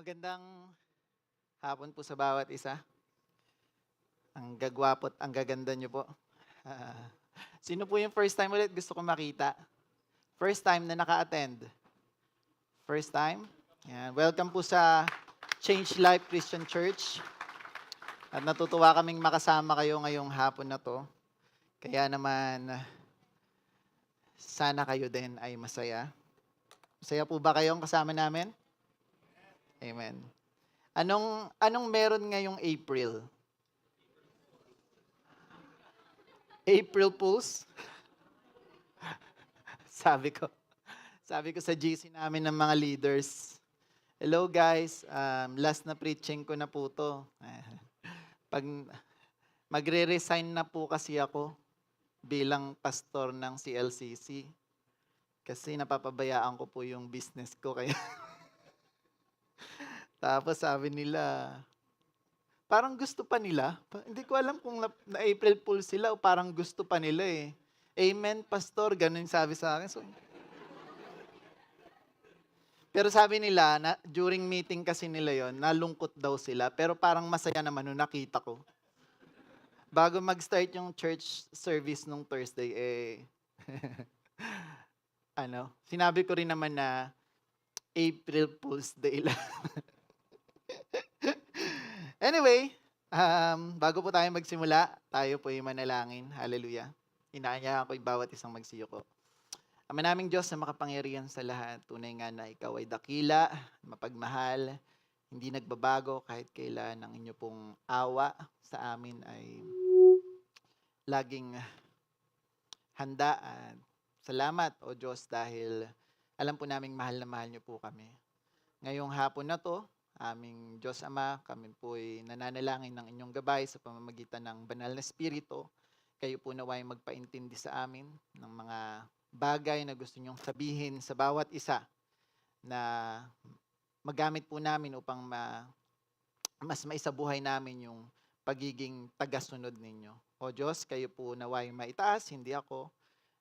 Magandang hapon po sa bawat isa. Ang gagwapo at ang gaganda niyo po. Ah, Sino po yung first time ulit gusto ko makita? First time na naka-attend? First time? Yan. Welcome po sa Change Life Christian Church. At natutuwa kaming makasama kayo ngayong hapon na to. Kaya naman, sana kayo din ay masaya. Masaya po ba kayong kasama namin? Amen. Anong meron ngayong April? April Fools? Sabi ko, sabi ko sa GC namin ng mga leaders, hello guys, last na preaching ko na po to. Pag magre-resign na po kasi ako bilang pastor ng CLCC. Kasi napapabayaan ko po yung business ko. Kaya tapos sabi nila, parang gusto pa nila. Hindi ko alam kung na April Fool sila o parang gusto pa nila eh. Amen, pastor. Ganun yung sabi sa akin. So, pero sabi nila, na, during meeting kasi nila yon, nalungkot daw sila. Pero parang masaya naman nung nakita ko. Bago mag-start yung church service nung Thursday, sinabi ko rin naman na April Fool's Day lang. Anyway, bago po tayo magsimula, tayo po ay manalangin. Hallelujah. Inaanyahan ko yung bawat isang magsiyoko. Ama naming Diyos na makapangyarihan sa lahat, tunay nga na ikaw ay dakila, mapagmahal, hindi nagbabago kahit kailan ang inyo pong awa sa amin ay laging handa. At salamat, O Diyos, dahil alam po naming mahal na mahal niyo po kami. Ngayong hapon na to, aming Diyos Ama, kami po ay nananalangin ng inyong gabay sa pamamagitan ng banal na Espiritu. Kayo po naway magpaintindi sa amin ng mga bagay na gusto nyong sabihin sa bawat isa na magamit po namin upang mas maisabuhay namin yung pagiging tagasunod ninyo. O Diyos, kayo po naway maitaas, hindi ako,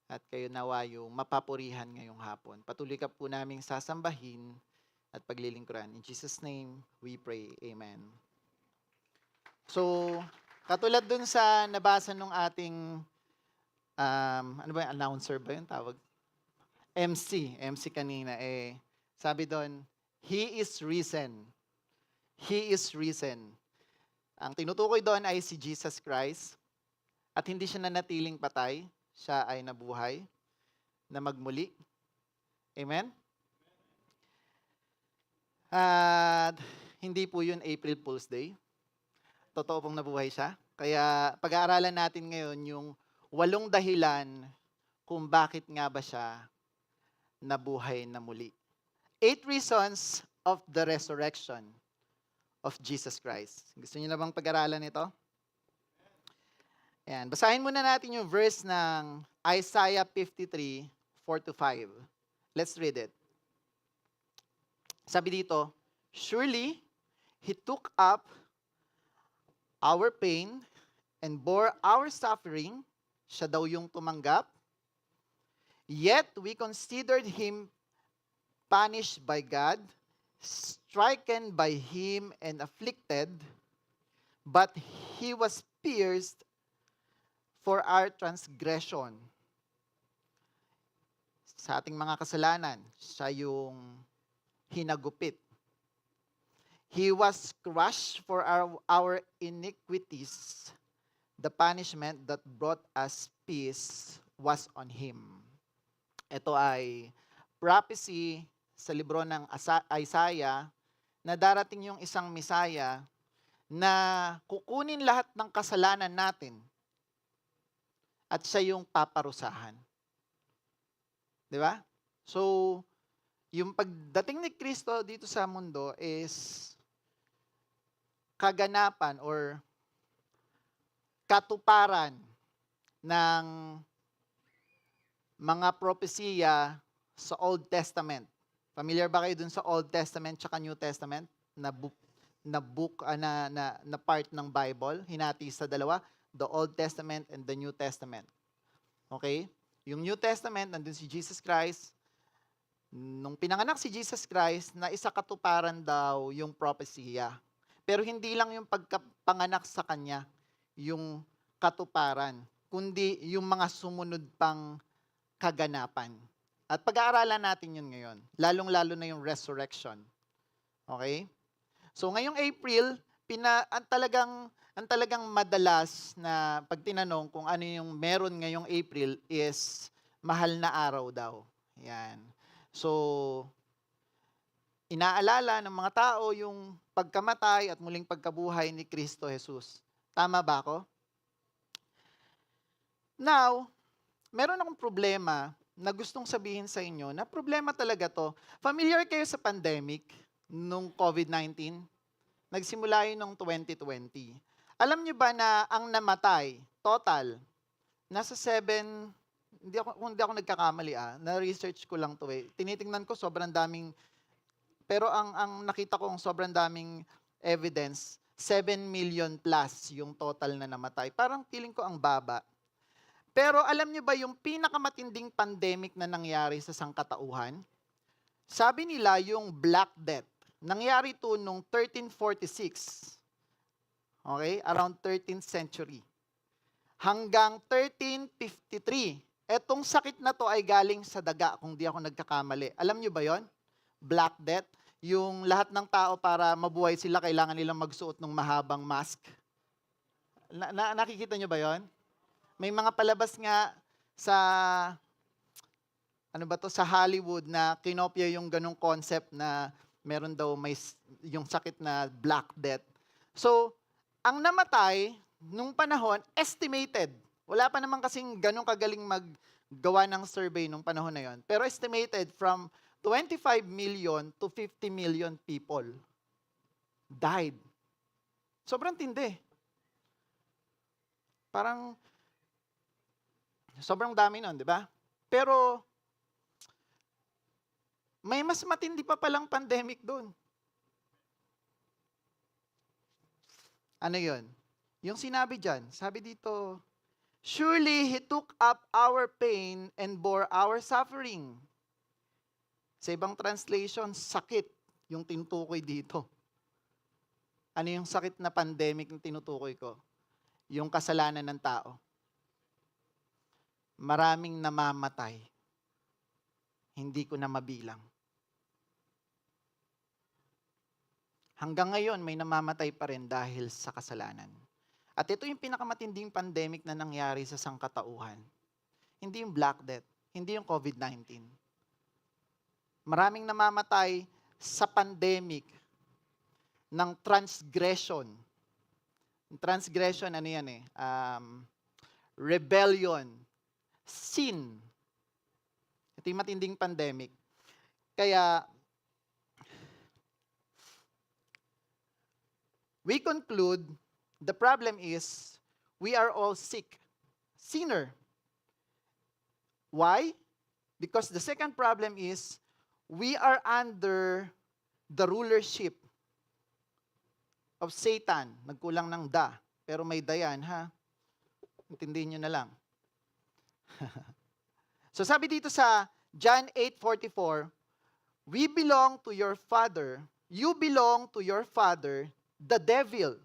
at kayo naway yung mapapurihan ngayong hapon. Patuloy ka po naming sasambahin at paglilingkuran. In Jesus' name, we pray. Amen. So, katulad dun sa nabasa nung ating ano ba yung announcer ba yung tawag? MC kanina sabi doon, He is risen. He is risen. Ang tinutukoy doon ay si Jesus Christ at hindi siya nanatiling patay, siya ay nabuhay, na magmuli. Amen? At hindi po yun April Fool's Day. Totoo pong nabuhay siya. Kaya pag-aaralan natin ngayon yung 8 dahilan kung bakit nga ba siya nabuhay na muli. 8 reasons of the resurrection of Jesus Christ. Gusto niyo na bang pag-aralan ito? Ayan, basahin muna natin yung verse ng Isaiah 53, 4-5. Let's read it. Sabi dito, surely He took up our pain and bore our suffering. Siya daw yung tumanggap. Yet we considered Him punished by God, stricken by Him and afflicted, but He was pierced for our transgression. Sa ating mga kasalanan, siya yung hinagupit. He was crushed for our iniquities. The punishment that brought us peace was on Him. Ito ay prophecy sa libro ng Isaiah na darating yung isang Misaya na kukunin lahat ng kasalanan natin at siya yung paparusahan. Di ba? So, yung pagdating ni Kristo dito sa mundo is kaganapan or katuparan ng mga propesiya sa Old Testament. Familiar ba kayo dun sa Old Testament tsaka New Testament na part ng Bible? Hinati sa dalawa, the Old Testament and the New Testament. Okay? Yung New Testament, nandun si Jesus Christ. Nung pinanganak si Jesus Christ, na isa katuparan daw yung propesya. Pero hindi lang yung pagkapanganak sa kanya yung katuparan, kundi yung mga sumunod pang kaganapan. At pag-aaralan natin yun ngayon, lalong-lalo na yung resurrection. Okay? So ngayong April, ang talagang madalas na pag tinanong kung ano yung meron ngayong April is mahal na araw daw. Yan. So, inaalala ng mga tao yung pagkamatay at muling pagkabuhay ni Kristo Jesus. Tama ba ako? Now, meron akong problema na gustong sabihin sa inyo na problema talaga to. Familiar kayo sa pandemic nung COVID-19? Nagsimula yun noong 2020. Alam niyo ba na ang namatay, total, nasa 7, kung hindi ako nagkakamali na-research ko lang to eh. Tinitingnan ko sobrang daming, pero ang nakita ko sobrang daming evidence, 7 million plus yung total na namatay. Parang feeling ko ang baba. Pero alam niyo ba yung pinakamatinding pandemic na nangyari sa sangkatauhan? Sabi nila yung Black Death. Nangyari to nung 1346. Okay? Around 13th century. Hanggang 1353. Etong sakit na to ay galing sa daga, kung di ako nagkakamali. Alam niyo ba yon? Black Death. Yung lahat ng tao para mabuhay sila, kailangan nilang magsuot ng mahabang mask. Nakikita niyo ba yon? May mga palabas nga sa sa Hollywood na kinopya yung ganong concept na meron daw yung sakit na Black Death. So, ang namatay nung panahon, estimated. Wala pa naman kasing ganong kagaling maggawa ng survey nung panahon na yon. Pero estimated from 25 million to 50 million people died. Sobrang tindi. Parang sobrang dami nun, di ba? Pero may mas matindi pa palang pandemic doon. Ano yun? Yung sinabi dyan, sabi dito, surely He took up our pain and bore our suffering. Sa ibang translation, sakit yung tinutukoy dito. Ano yung sakit na pandemic na tinutukoy ko? Yung kasalanan ng tao. Maraming namamatay. Hindi ko na mabilang. Hanggang ngayon, may namamatay pa rin dahil sa kasalanan. At ito yung pinakamatinding pandemic na nangyari sa sangkatauhan. Hindi yung Black Death, hindi yung COVID-19. Maraming namamatay sa pandemic ng transgression. Transgression, ano yan eh? Rebellion. Sin. Ito yung matinding pandemic. Kaya, we conclude, the problem is, we are all sick. Sinner. Why? Because the second problem is, we are under the rulership of Satan. Nagkulang ng da, pero may dayan, ha? Intindihin nyo na lang. So sabi dito sa John 8:44, we belong to your father, you belong to your father, the devil.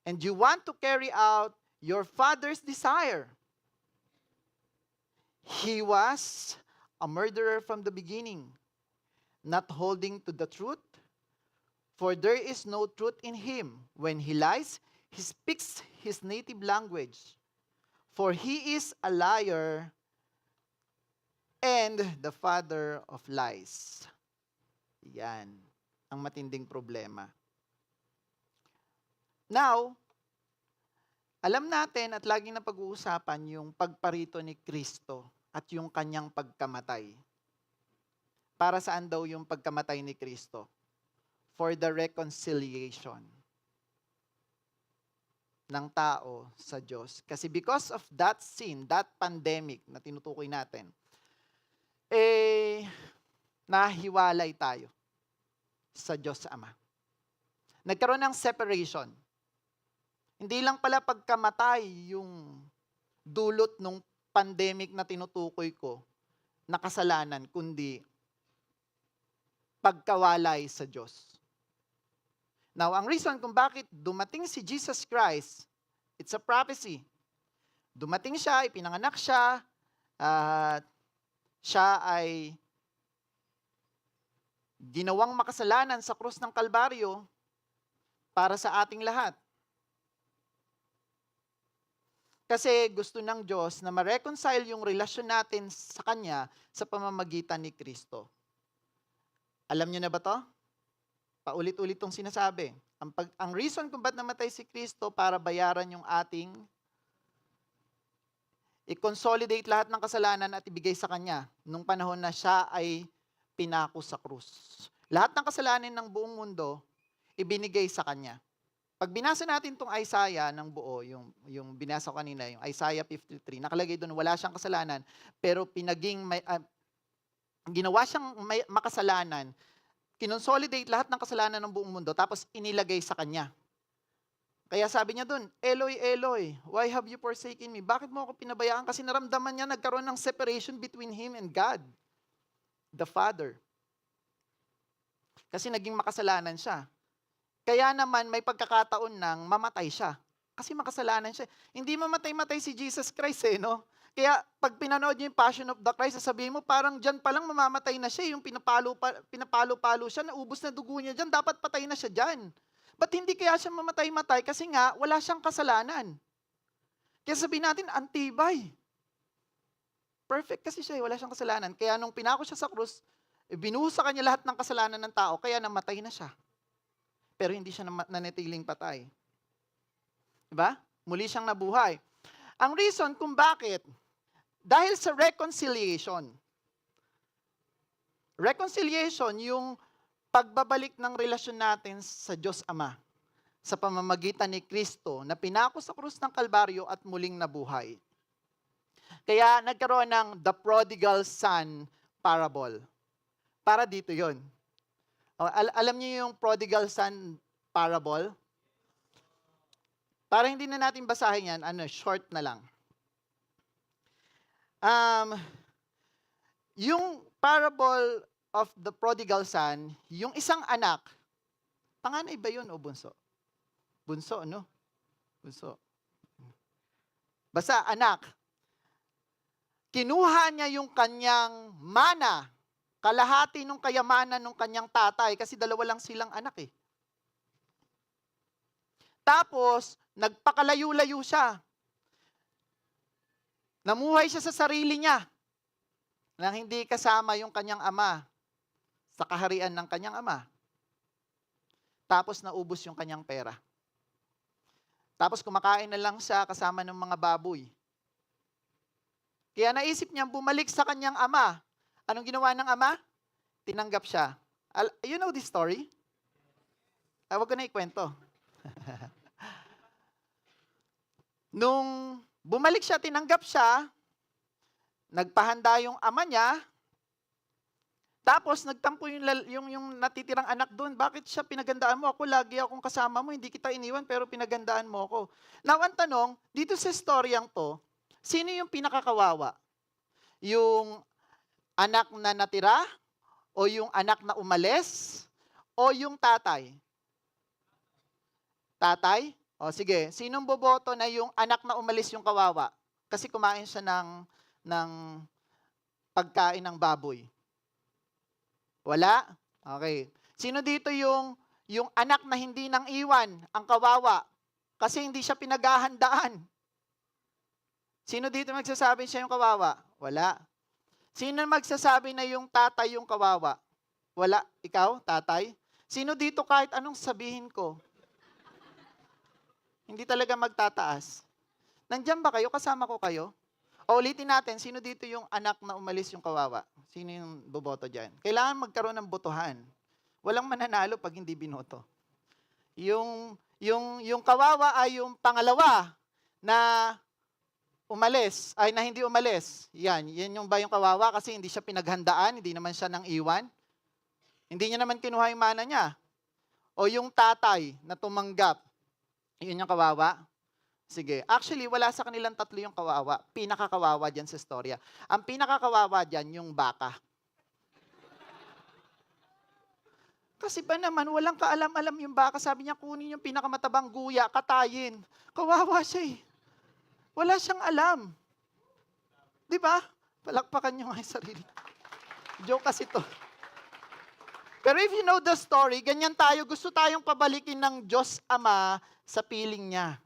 And you want to carry out your father's desire. He was a murderer from the beginning, not holding to the truth, for there is no truth in him. When he lies, he speaks his native language, for he is a liar and the father of lies. Yan ang matinding problema. Now, alam natin at laging napag-uusapan yung pagparito ni Kristo at yung kanyang pagkamatay. Para saan daw yung pagkamatay ni Kristo? For the reconciliation ng tao sa Diyos. Kasi because of that sin, that pandemic na tinutukoy natin, nahiwalay tayo sa Diyos Ama. Nagkaroon ng separation. Hindi lang pala pagkamatay yung dulot ng pandemic na tinutukoy ko na kasalanan, kundi pagkawalay sa Diyos. Now, ang reason kung bakit dumating si Jesus Christ, it's a prophecy. Dumating siya, ipinanganak siya, at siya ay ginawang makasalanan sa krus ng Kalbaryo para sa ating lahat. Kasi gusto ng Diyos na ma-reconcile yung relasyon natin sa Kanya sa pamamagitan ni Kristo. Alam niyo na ba to? Paulit-ulit tong sinasabi. Ang reason kung ba't namatay si Kristo para bayaran yung ating i-consolidate lahat ng kasalanan at ibigay sa Kanya nung panahon na siya ay pinako sa krus. Lahat ng kasalanan ng buong mundo, ibinigay sa Kanya. Pag binasa natin itong Isaiah ng buo, yung binasa ko kanina, yung Isaiah 53, nakalagay doon, wala siyang kasalanan, pero ginawa siyang makasalanan, kinonsolidate lahat ng kasalanan ng buong mundo, tapos inilagay sa Kanya. Kaya sabi niya doon, Eloi, Eloi, why have you forsaken me? Bakit mo ako pinabayaan? Kasi naramdaman niya nagkaroon ng separation between him and God, the Father. Kasi naging makasalanan siya. Kaya naman may pagkakataon nang mamatay siya. Kasi makasalanan siya. Hindi mamatay-matay si Jesus Christ no? Kaya pag pinanood niyo yung Passion of the Christ, sasabihin mo parang dyan palang mamamatay na siya. Yung pinapalo-palo siya, naubos na dugo niya dyan, dapat patay na siya dyan. Ba't hindi kaya siya mamatay-matay? Kasi nga, wala siyang kasalanan. Kaya sabihin natin, antibay. Perfect kasi siya, wala siyang kasalanan. Kaya nung pinako siya sa krus, binuhos sa kanya lahat ng kasalanan ng tao, kaya namatay na siya. Pero hindi siya nanatiling patay. Diba? Muli siyang nabuhay. Ang reason kung bakit, dahil sa reconciliation. Reconciliation, yung pagbabalik ng relasyon natin sa Diyos Ama sa pamamagitan ni Kristo na pinako sa krus ng Kalbaryo at muling nabuhay. Kaya nagkaroon ng the prodigal son parable. Para dito yon. Alam niyo yung prodigal son parable? Para hindi na natin basahin yan, short na lang. Yung parable of the prodigal son, yung isang anak, panganay ba yun o bunso? Bunso, no? Bunso. Basta anak. Kinuha niya yung kanyang mana, kalahati ng kayamanan ng kanyang tatay kasi dalawa lang silang anak eh. Tapos, nagpakalayo-layo siya. Namuhay siya sa sarili niya nang hindi kasama yung kanyang ama sa kaharian ng kanyang ama. Tapos naubos yung kanyang pera. Tapos kumakain na lang siya kasama ng mga baboy. Kaya naisip niya bumalik sa kanyang ama. Anong ginawa ng ama? Tinanggap siya. You know this story? Huwag ko na ikwento. Nung bumalik siya, tinanggap siya, nagpahanda yung ama niya, tapos nagtampo yung natitirang anak doon. Bakit siya pinagandaan mo? Ako lagi akong kasama mo, hindi kita iniwan pero pinagandaan mo ako. Now, ang tanong, dito sa storyang to, sino yung pinakakawawa? Yung anak na natira? O yung anak na umalis? O yung tatay? Tatay? O sige, sinong boboto na yung anak na umalis yung kawawa? Kasi kumain siya ng pagkain ng baboy. Wala? Okay. Sino dito yung anak na hindi nang iwan, ang kawawa? Kasi hindi siya pinaghahandaan. Sino dito magsasabi siya yung kawawa? Wala. Sino magsasabi na yung tatay yung kawawa? Wala. Ikaw, tatay? Sino dito kahit anong sabihin ko? Hindi talaga magtataas. Nandiyan ba kayo? Kasama ko kayo? O ulitin natin, sino dito yung anak na umalis yung kawawa? Sino yung boboto dyan? Kailangan magkaroon ng botohan. Walang mananalo pag hindi binoto. Yung kawawa ay yung pangalawa na umalis, ay na hindi umalis. Yan yung ba yung kawawa kasi hindi siya pinaghandaan, hindi naman siya nang iwan. Hindi niya naman kinuha yung mana niya. O yung tatay na tumanggap, yun yung kawawa. Sige, actually wala sa kanilang tatlo yung kawawa. Pinakakawawa dyan sa storya. Ang pinakakawawa dyan yung baka. Kasi ba naman, walang kaalam-alam yung baka. Sabi niya, kunin yung pinakamatabang guya, katayin. Kawawa siya eh. Wala siyang alam. Di ba? Palakpakan niyo nga yung sarili. Joke kasi to. Pero if you know the story, ganyan tayo, gusto tayong pabalikin ng Diyos Ama sa piling niya.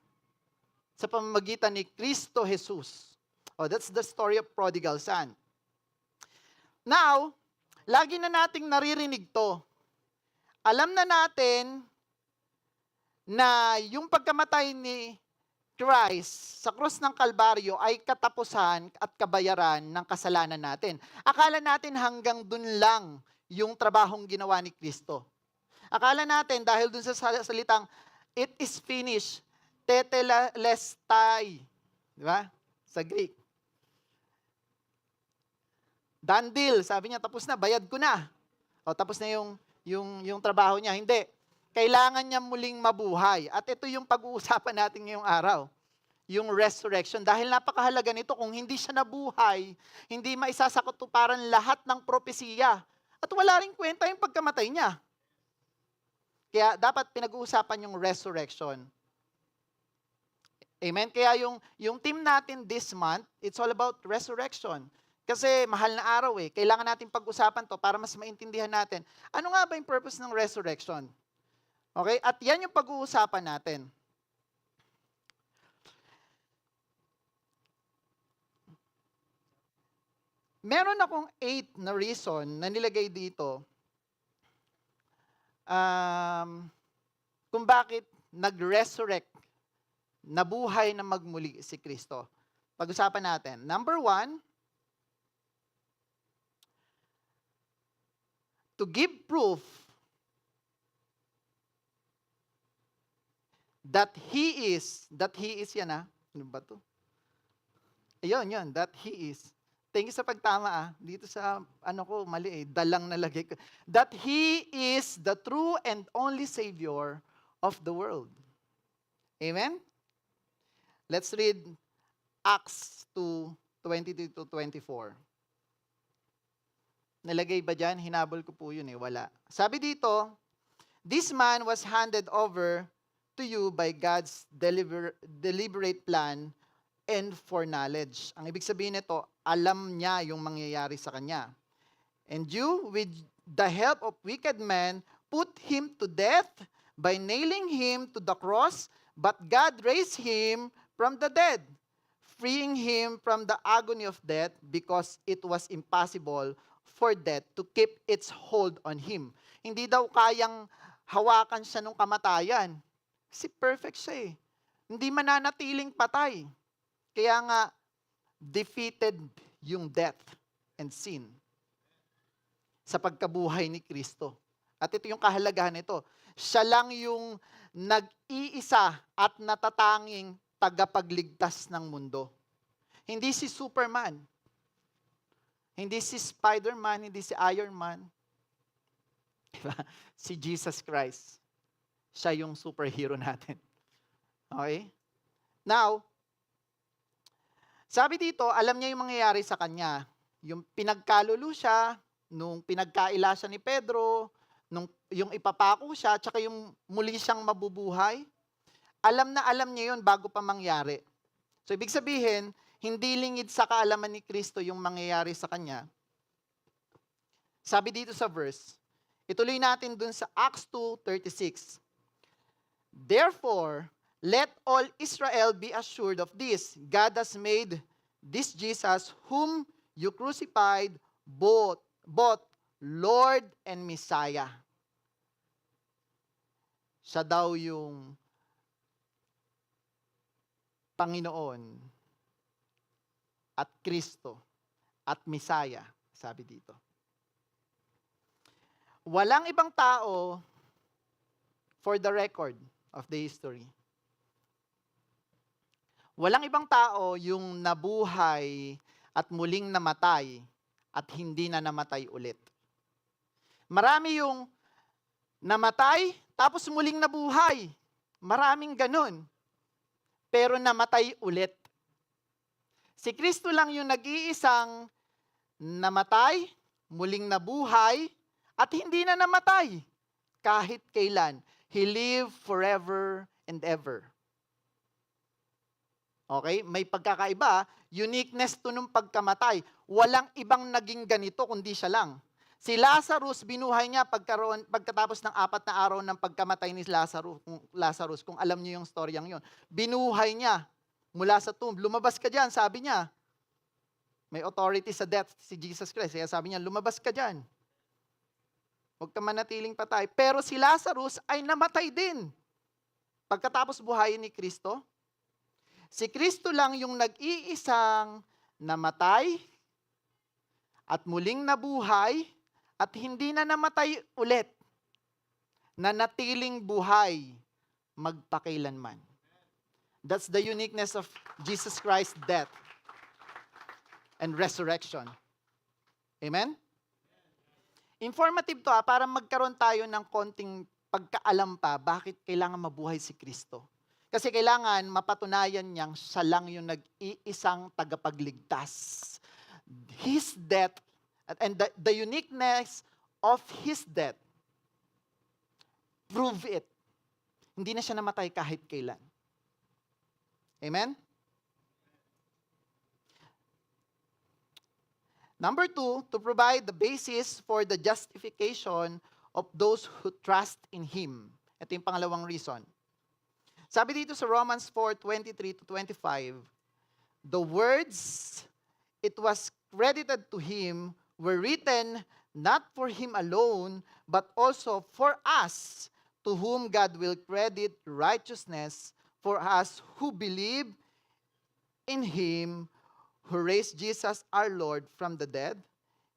Sa pamamagitan ni Kristo Jesus. Oh, that's the story of prodigal son. Now, lagi na nating naririnig to. Alam na natin na yung pagkamatay ni Christ sa krus ng Kalbaryo ay katapusan at kabayaran ng kasalanan natin. Akala natin hanggang dun lang yung trabahong ginawa ni Kristo. Akala natin dahil dun sa salitang, it is finished, tetelestai, di ba? Sa Greek. Done deal, sabi niya, tapos na, bayad ko na. O, tapos na yung trabaho niya. Hindi. Kailangan niya muling mabuhay. At ito yung pag-uusapan natin ngayong araw. Yung resurrection. Dahil napakahalaga nito, kung hindi siya nabuhay, hindi maisasakutuparan lahat ng propesiya. At wala rin kwenta yung pagkamatay niya. Kaya dapat pinag-uusapan yung resurrection. Amen? Kaya yung team natin this month, it's all about resurrection. Kasi mahal na araw eh. Kailangan natin pag-usapan to para mas maintindihan natin. Ano nga ba yung purpose ng resurrection? Okay? At yan yung pag-uusapan natin. Meron akong 8 na reason na nilagay dito kung bakit nag-resurrect, nabuhay na magmuli si Kristo. Pag-usapan natin. Number 1, to give proof that He is yan ano ba to? Ayun, that He is. Thank you sa pagtama Dito sa, mali dalang nalagay ko. That He is the true and only Savior of the world. Amen? Let's read Acts 2:22-24. Nalagay ba dyan? Hinabol ko po yun wala. Sabi dito, this man was handed over to you by God's deliberate plan and foreknowledge. Ang ibig sabihin nito, alam niya yung mangyayari sa kanya. And you, with the help of wicked men, put him to death by nailing him to the cross, but God raised him from the dead, freeing him from the agony of death because it was impossible for death to keep its hold on him. Hindi daw kayang hawakan siya ng kamatayan. Kasi perfect siya Hindi mananatiling patay. Kaya nga, defeated yung death and sin sa pagkabuhay ni Kristo. At ito yung kahalagahan nito. Siya lang yung nag-iisa at natatanging tagapagligtas ng mundo. Hindi si Superman. Hindi si Spider-Man, hindi si Iron Man. Diba? Si Jesus Christ. Siya yung superhero natin. Okay? Now, sabi dito, alam niya yung mangyayari sa kanya. Yung pinagkalulu siya, nung pinagkaila siya ni Pedro, yung ipapako siya, tsaka yung muli siyang mabubuhay. Alam na alam niya yun bago pa mangyari. So, ibig sabihin, hindi lingid sa kaalaman ni Kristo yung mangyayari sa kanya. Sabi dito sa verse, ituloy natin dun sa Acts 2:36. Therefore, let all Israel be assured of this. God has made this Jesus whom you crucified both Lord and Messiah. Siya daw yung Panginoon at Kristo at Messiah, sabi dito. Walang ibang tao, for the record of the history, walang ibang tao yung nabuhay at muling namatay at hindi na namatay ulit. Marami yung namatay tapos muling nabuhay. Maraming ganun. Pero namatay ulit. Si Kristo lang yung nag-iisang namatay, muling nabuhay, at hindi na namatay. kahit kailan. He lived forever and ever. Okay? May pagkakaiba. Uniqueness to nung pagkamatay. Walang ibang naging ganito kundi siya lang. Si Lazarus, binuhay niya pagkatapos ng 4 na araw ng pagkamatay ni Lazarus, kung alam niyo yung storyang yun. Binuhay niya mula sa tomb. Lumabas ka dyan, sabi niya. May authority sa death si Jesus Christ. Kaya sabi niya, lumabas ka dyan. Huwag ka manatiling patay. Pero si Lazarus ay namatay din. Pagkatapos buhayin ni Kristo, si Kristo lang yung nag-iisang namatay at muling nabuhay at hindi na namatay ulit. Nanatiling buhay magpakailanman. That's the uniqueness of Jesus Christ's death and resurrection. Amen? Informative to para magkaroon tayo ng konting pagkaalam pa bakit kailangan mabuhay si Kristo. Kasi kailangan mapatunayan niyang siya lang yung nag-iisang tagapagligtas. His death and the uniqueness of His death prove it. Hindi na siya namatay kahit kailan. Amen? Number 2, to provide the basis for the justification of those who trust in Him. Ito yung pangalawang reason. Sabi dito sa Romans 4:23-25, the words, "It was credited to Him," were written not for Him alone, but also for us, to whom God will credit righteousness, for us who believe in Him who raised Jesus our Lord from the dead.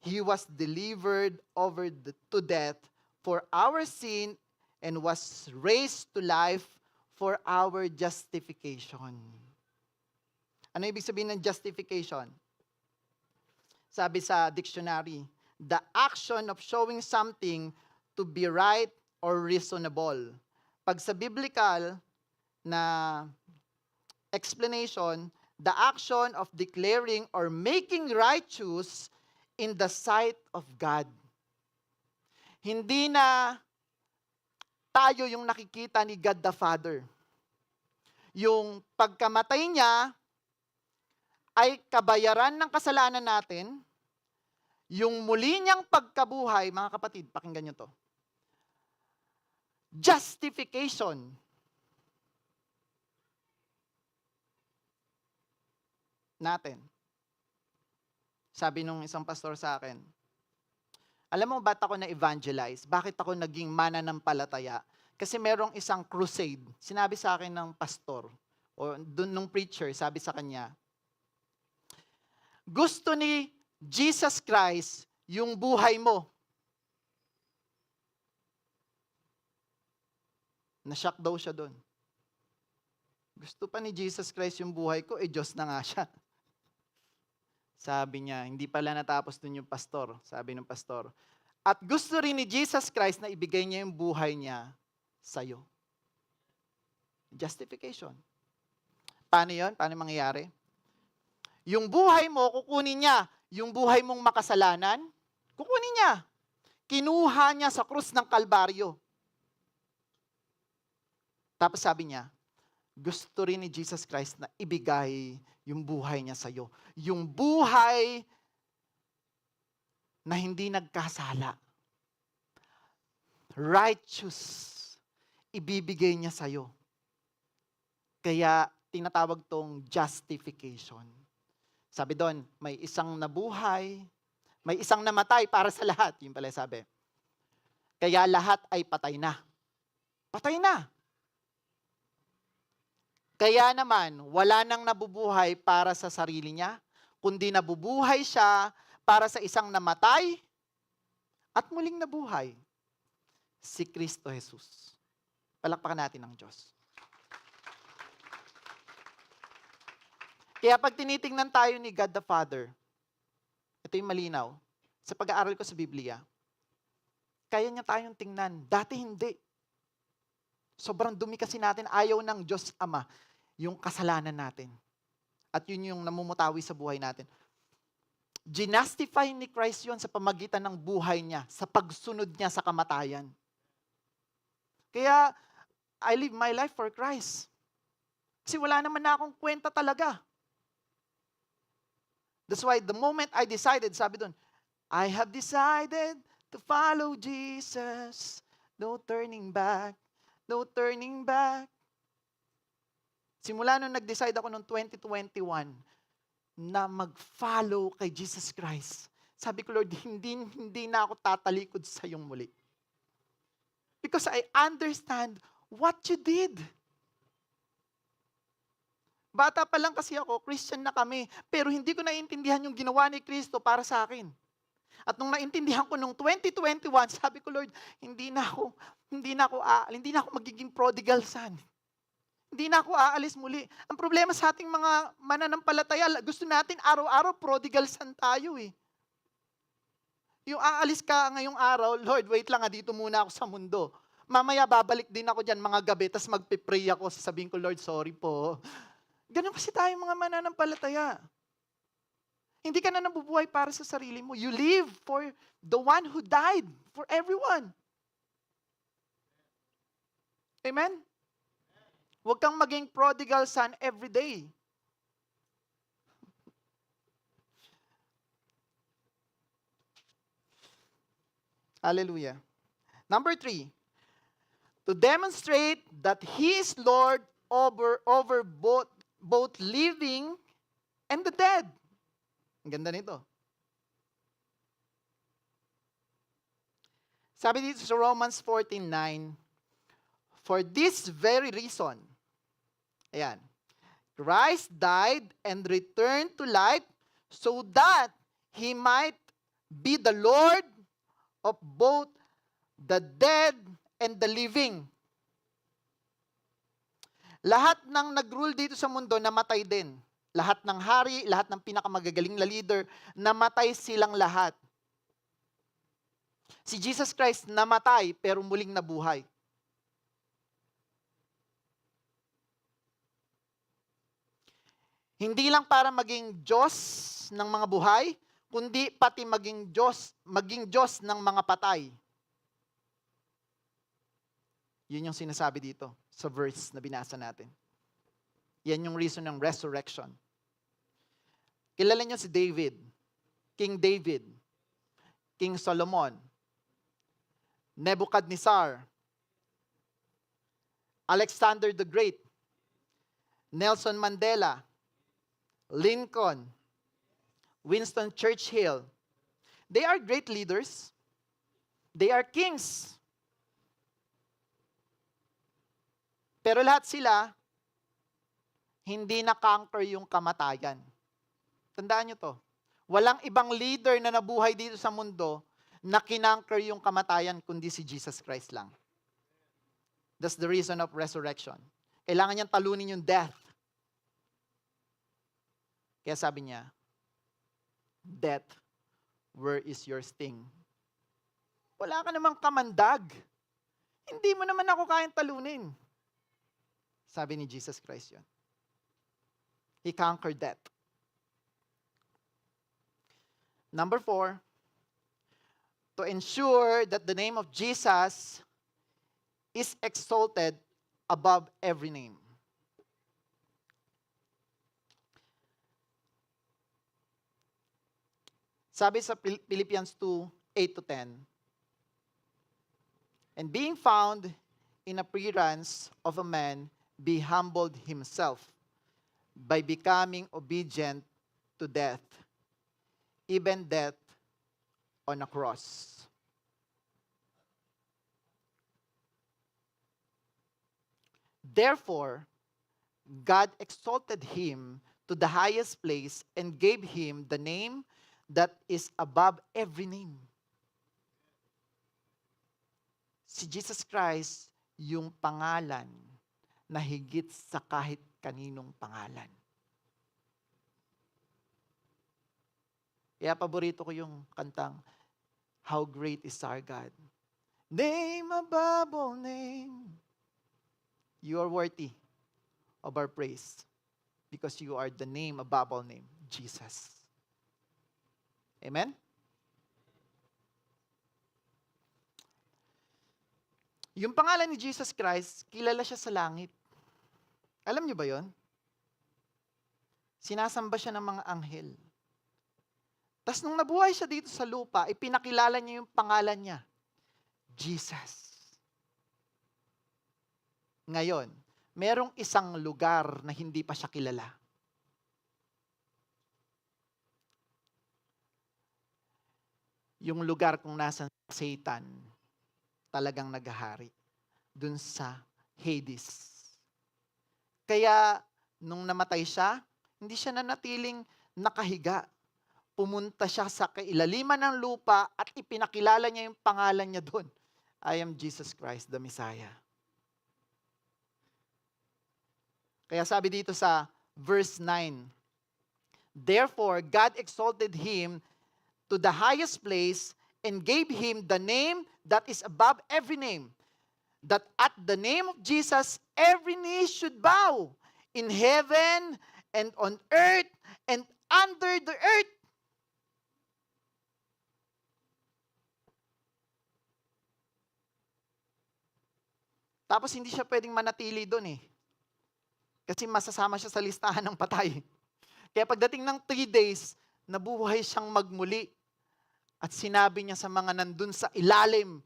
He was delivered over to death for our sin and was raised to life for our justification. Ano ibig sabihin ng justification? Sabi sa dictionary, the action of showing something to be right or reasonable. Pag sa biblical na explanation, the action of declaring or making righteous in the sight of God. Hindi na tayo yung nakikita ni God the Father. Yung pagkamatay niya ay kabayaran ng kasalanan natin. Yung muli niyang pagkabuhay, mga kapatid, pakinggan niyo to. Justification. Natin. Sabi nung isang pastor sa akin, alam mo ba't ako na-evangelize? Bakit ako naging mananampalataya? Kasi merong isang crusade. Sinabi sa akin ng pastor, o nung preacher, sabi sa kanya, gusto ni Jesus Christ yung buhay mo. Na-shock daw siya doon. Gusto pa ni Jesus Christ yung buhay ko, Diyos na nga siya. Sabi niya, hindi pala natapos dun yung pastor. Sabi ng pastor, at gusto rin ni Jesus Christ na ibigay niya yung buhay niya sa'yo. Justification. Paano yun? Paano mangyayari? Yung buhay mo, kukunin niya. Yung buhay mong makasalanan, kukunin niya. Kinuha niya sa krus ng Kalbaryo. Tapos sabi niya, gusto rin ni Jesus Christ na ibigay yung buhay niya sa'yo. Yung buhay na hindi nagkasala. Righteous. Ibibigay niya sa'yo. Kaya tinatawag tong justification. Sabi doon, may isang nabuhay, may isang namatay para sa lahat. Yun pala sabi. Kaya lahat ay patay na. Patay na. Kaya naman, wala nang nabubuhay para sa sarili niya, kundi nabubuhay siya para sa isang namatay at muling nabuhay. Si Kristo Jesus. Palakpakan natin ang Diyos. Kaya pag tinitingnan tayo ni God the Father, ito yung malinaw, sa pag-aaral ko sa Biblia, kaya niya tayong tingnan. Dati hindi. Sobrang dumi kasi natin, ayaw ng Diyos Ama yung kasalanan natin. At yun yung namumutawi sa buhay natin. Ginastify ni Christ yun sa pamagitan ng buhay niya, sa pagsunod niya sa kamatayan. Kaya, I live my life for Christ. Kasi wala naman na akong kwenta talaga. That's why the moment I decided, sabi doon, I have decided to follow Jesus. No turning back. No turning back. Simula nung nag-decide ako noong 2021 na mag-follow kay Jesus Christ, sabi ko, Lord, hindi na ako tatalikod sa iyong muli. Because I understand what you did. Bata pa lang kasi ako, Christian na kami, pero hindi ko naiintindihan yung ginawa ni Kristo para sa akin. At nung naintindihan ko nung 2021, sabi ko, Lord, hindi na ako magiging prodigal son. Hindi na ako aalis muli. Ang problema sa ating mga mananampalataya, gusto natin araw-araw prodigal son tayo eh. Yung aalis ka ngayong araw, Lord, wait lang dito muna ako sa mundo. Mamaya babalik din ako dyan mga gabi, tas magpipray ako, sasabihin ko, Lord, sorry po. Ganun kasi tayo mga mananampalataya. Hindi ka na nabubuhay para sa sarili mo. You live for the one who died for everyone. Amen? Huwag kang maging prodigal son every day. Hallelujah. Number 3, to demonstrate that He is Lord over both living and the dead. Ang ganda nito. Sabi dito sa Romans 14:9, for this very reason, ayan, Christ died and returned to life so that He might be the Lord of both the dead and the living. Lahat ng nag-rule dito sa mundo, namatay din. Lahat ng hari, lahat ng pinakamagagaling na leader, namatay silang lahat. Si Jesus Christ namatay pero muling nabuhay. Hindi lang para maging Diyos ng mga buhay, kundi pati maging Diyos ng mga patay. Yun yung sinasabi dito sa verse na binasa natin. Yan yung reason ng resurrection. Kilala niyo si David, King Solomon, Nebuchadnezzar, Alexander the Great, Nelson Mandela, Lincoln, Winston Churchill. They are great leaders. They are kings. Pero lahat sila, hindi na-conquer yung kamatayan. Tandaan nyo to. Walang ibang leader na nabuhay dito sa mundo na kinanker yung kamatayan kundi si Jesus Christ lang. That's the reason of resurrection. Kailangan niyang talunin yung death. Kaya sabi niya, death, where is your sting? Wala ka namang kamandag. Hindi mo naman ako kayang talunin. Sabi ni Jesus Christ yun. He conquered death. Number 4, to ensure that the name of Jesus is exalted above every name. Sabi sa Philippians 2:8-10, and being found in appearance of a man, be humbled himself by becoming obedient to death, even death on a cross. Therefore, God exalted him to the highest place and gave him the name that is above every name. Si Jesus Christ, yung pangalan na higit sa kahit kaninong pangalan. Kaya paborito ko yung kantang, How Great is Our God. Name above all name. You are worthy of our praise because you are the name above all name, Jesus. Amen? Yung pangalan ni Jesus Christ, kilala siya sa langit. Alam niyo ba yon? Sinasamba siya ng mga anghel. Tapos nung nabuhay siya dito sa lupa, ipinakilala niya yung pangalan niya, Jesus. Ngayon, merong isang lugar na hindi pa siya kilala. Yung lugar kung nasan Satan talagang naghahari. Dun sa Hades. Kaya, nung namatay siya, hindi siya nanatiling nakahiga. Pumunta siya sa kailaliman ng lupa at ipinakilala niya yung pangalan niya doon. I am Jesus Christ, the Messiah. Kaya sabi dito sa verse 9, therefore, God exalted him to the highest place and gave him the name that is above every name, that at the name of Jesus, every knee should bow in heaven and on earth and under the earth. Tapos hindi siya pwedeng manatili doon eh. Kasi masasama siya sa listahan ng patay. Kaya pagdating ng 3 days, nabuhay siyang magmuli. At sinabi niya sa mga nandun sa ilalim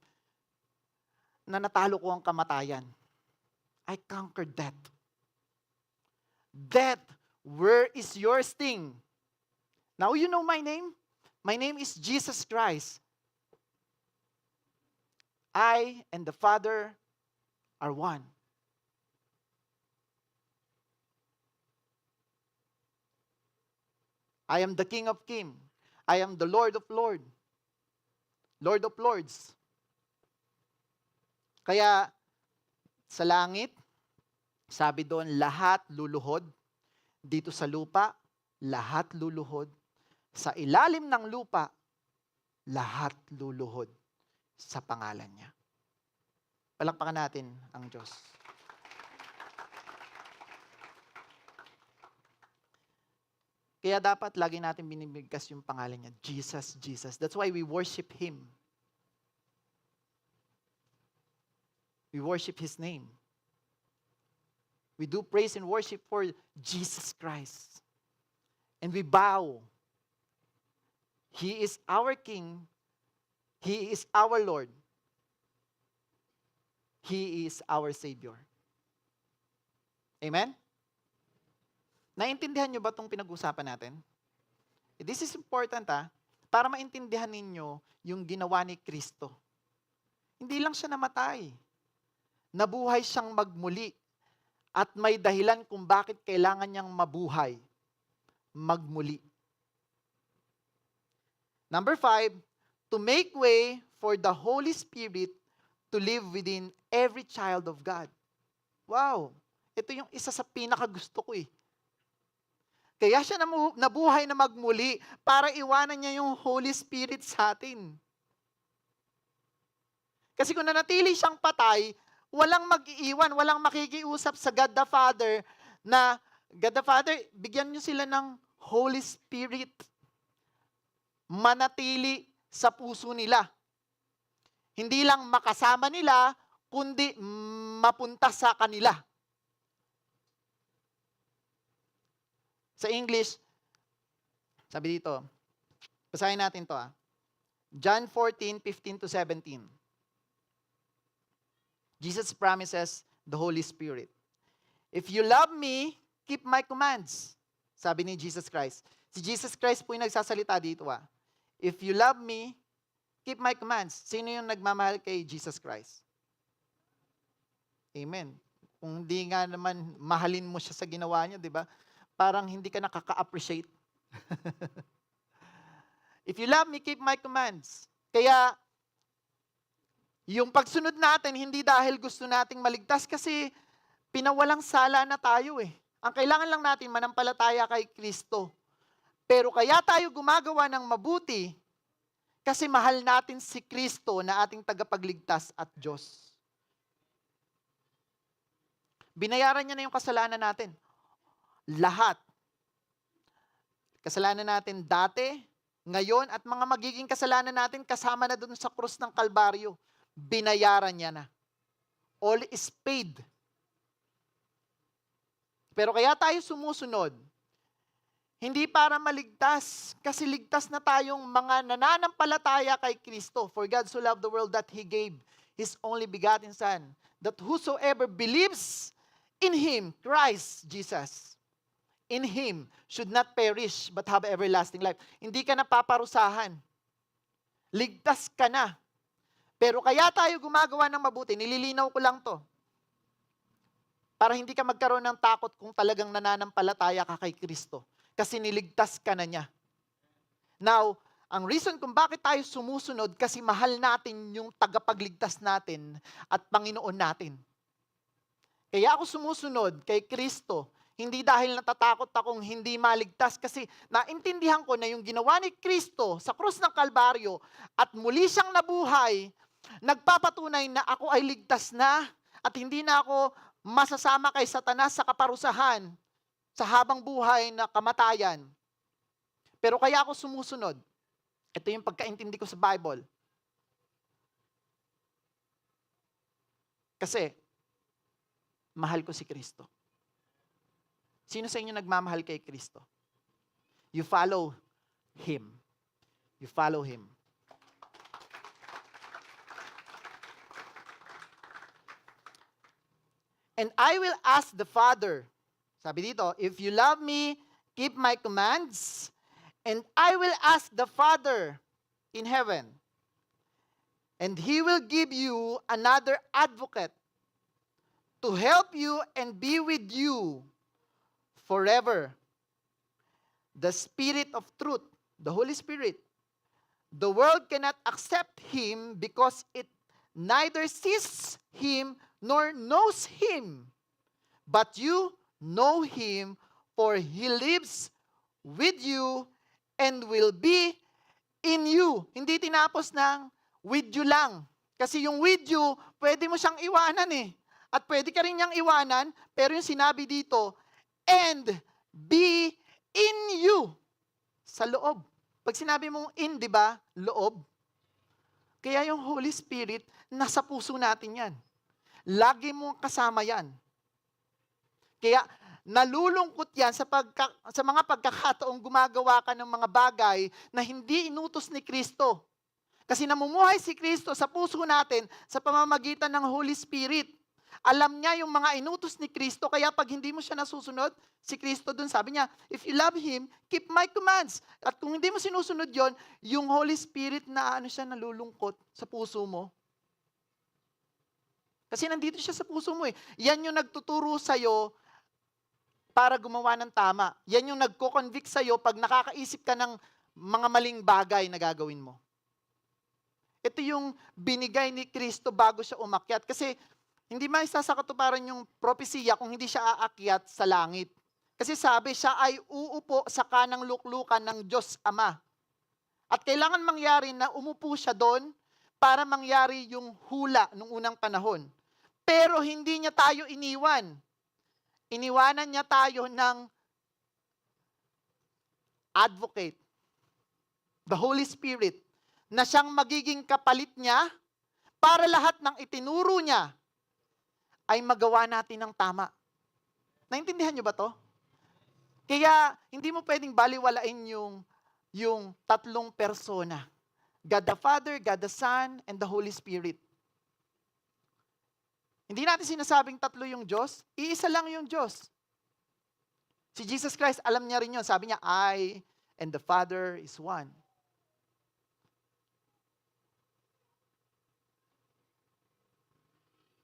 na natalo ko ang kamatayan. I conquered death. Death, where is your sting? Now you know my name. My name is Jesus Christ. I and the Father are one. I am the King of Kings. I am the Lord of Lords. Lord of Lords. Kaya sa langit, sabi doon, lahat luluhod. Dito sa lupa, lahat luluhod. Sa ilalim ng lupa, lahat luluhod sa pangalan niya. Palakpakan natin ang Diyos. Kaya dapat lagi natin binibigkas yung pangalan niya, Jesus, Jesus. That's why we worship Him. We worship His name. We do praise and worship for Jesus Christ. And we bow. He is our King. He is our Lord. He is our Savior. Amen? Naintindihan nyo ba itong pinag-usapan natin? This is important para maintindihan ninyo yung ginawa ni Kristo. Hindi lang siya namatay. Nabuhay siyang magmuli. At may dahilan kung bakit kailangan niyang mabuhay. Magmuli. Number 5, to make way for the Holy Spirit to live within every child of God. Wow! Ito yung isa sa pinakagusto ko eh. Kaya siya nabuhay na magmuli para iwanan niya yung Holy Spirit sa atin. Kasi kung nanatili siyang patay, walang mag-iiwan, walang makikiusap sa God the Father na, God the Father, bigyan niyo sila ng Holy Spirit. Manatili sa puso nila. Hindi lang makasama nila, kundi mapunta sa kanila. Sa English, sabi dito, basahin natin to John 14:15-17. Jesus promises the Holy Spirit. If you love me, keep my commands. Sabi ni Jesus Christ. Si Jesus Christ po yung nagsasalita dito If you love me, keep my commands. Sino yung nagmamahal kay Jesus Christ? Amen. Kung hindi nga naman mahalin mo siya sa ginawa niya, di ba? Parang hindi ka nakaka-appreciate. If you love me, keep my commands. Kaya, yung pagsunod natin, hindi dahil gusto nating maligtas kasi pinawalang sala na tayo eh. Ang kailangan lang natin, manampalataya kay Kristo. Pero kaya tayo gumagawa ng mabuti kasi mahal natin si Kristo na ating tagapagligtas at Diyos. Binayaran niya na yung kasalanan natin. Lahat. Kasalanan natin dati, ngayon, at mga magiging kasalanan natin kasama na doon sa krus ng Kalbaryo. Binayaran niya na. All is paid. Pero kaya tayo sumusunod, hindi para maligtas, kasi ligtas na tayong mga nananampalataya kay Kristo. For God so loved the world that He gave His only begotten Son, that whosoever believes in Him, Christ Jesus, in Him, should not perish, but have everlasting life. Hindi ka napaparusahan. Ligtas ka na. Pero kaya tayo gumagawa ng mabuti, nililinaw ko lang to, para hindi ka magkaroon ng takot kung talagang nananampalataya ka kay Kristo. Kasi niligtas ka na niya. Now, ang reason kung bakit tayo sumusunod, kasi mahal natin yung tagapagligtas natin at Panginoon natin. Kaya ako sumusunod kay Kristo, hindi dahil natatakot akong hindi maligtas, kasi naintindihan ko na yung ginawa ni Kristo sa krus ng Kalbaryo at muli siyang nabuhay, nagpapatunay na ako ay ligtas na at hindi na ako masasama kay Satanas sa kaparusahan sa habang buhay na kamatayan. Pero kaya ako sumusunod. Ito yung pagkaintindi ko sa Bible. Kasi, mahal ko si Kristo. Sino sa inyo nagmamahal kay Kristo? You follow Him. You follow Him. And I will ask the Father, sabi dito, if you love me, keep my commands, and I will ask the Father in heaven, and He will give you another advocate to help you and be with you forever. The Spirit of truth, the Holy Spirit. The world cannot accept Him because it neither sees Him nor knows Him. But you know Him, for He lives with you and will be in you. Hindi tinapos ng with you lang. Kasi yung with you, pwede mo siyang iwanan eh. At pwede ka rin niyang iwanan, pero yung sinabi dito, and be in you. Sa loob. Pag sinabi mong in, di ba? Loob. Kaya yung Holy Spirit, nasa puso natin yan. Lagi mong kasama yan. Kaya nalulungkot yan sa mga pagkakataong gumagawa ka ng mga bagay na hindi inutos ni Kristo. Kasi namumuhay si Kristo sa puso natin sa pamamagitan ng Holy Spirit. Alam niya yung mga inutos ni Kristo, kaya pag hindi mo siya nasusunod, si Kristo dun sabi niya, if you love Him, keep my commands. At kung hindi mo sinusunod yon, yung Holy Spirit na siya nalulungkot sa puso mo. Kasi nandito siya sa puso mo eh. Yan yung nagtuturo sa'yo para gumawa ng tama. Yan yung nagko-convict sa'yo pag nakakaisip ka ng mga maling bagay na gagawin mo. Ito yung binigay ni Kristo bago siya umakyat. Kasi hindi maisasakatuparan yung propesiya kung hindi siya aakyat sa langit. Kasi sabi, siya ay uupo sa kanang luklukan ng Diyos Ama. At kailangan mangyari na umupo siya doon para mangyari yung hula nung unang panahon. Pero hindi niya tayo iniwan. Iniwanan niya tayo ng advocate, the Holy Spirit, na siyang magiging kapalit niya para lahat ng itinuro niya ay magawa natin ng tama. Naintindihan niyo ba to? Kaya hindi mo pwedeng baliwalain yung tatlong persona. God the Father, God the Son, and the Holy Spirit. Hindi natin sinasabing tatlo yung Diyos, iisa lang yung Diyos. Si Jesus Christ, alam niya rin yun. Sabi niya, I and the Father is one.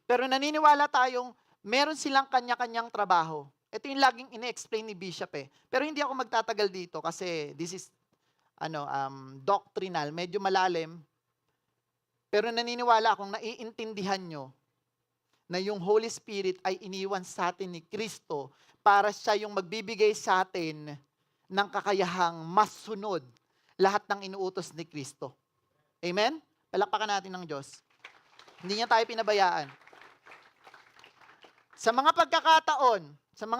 Pero naniniwala tayong meron silang kanya-kanyang trabaho. Ito yung laging ine-explain ni Bishop eh. Pero hindi ako magtatagal dito kasi this is doctrinal, medyo malalim. Pero naniniwala akong naiintindihan nyo na yung Holy Spirit ay iniwan sa atin ni Kristo para siya yung magbibigay sa atin ng kakayahang masunod lahat ng inuutos ni Kristo. Amen? Palakpakan natin ng Diyos. Hindi niya tayo pinabayaan. Sa mga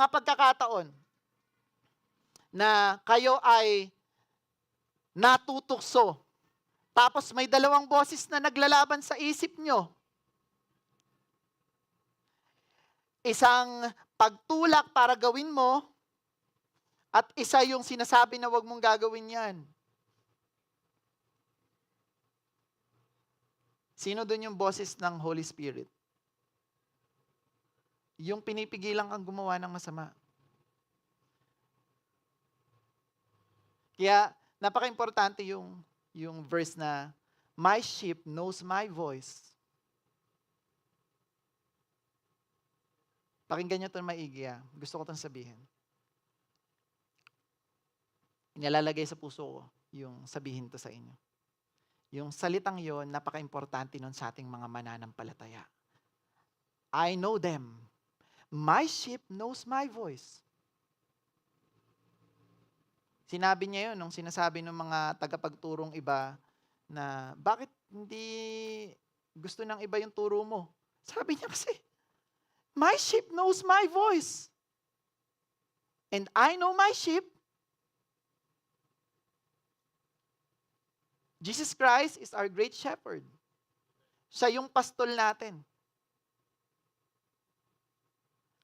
pagkakataon na kayo ay natutukso, tapos may dalawang boses na naglalaban sa isip nyo, isang pagtulak para gawin mo, at isa yung sinasabi na wag mong gagawin yan. Sino doon yung boses ng Holy Spirit? Yung pinipigilan kang gumawa ng masama. Kaya napaka-importante yung verse na, my sheep knows my voice. Pakinggan nyo ito maigi. Gusto ko itong sabihin. Inilalagay sa puso ko yung sabihin to sa inyo. Yung salitang yon, napaka-importante nun sa ating mga mananampalataya. I know them. My sheep knows my voice. Sinabi niya yun nung sinasabi ng mga tagapagturong iba na bakit hindi gusto ng iba yung turo mo? Sabi niya kasi, my sheep knows my voice. And I know my sheep. Jesus Christ is our great shepherd. Siya yung pastol natin.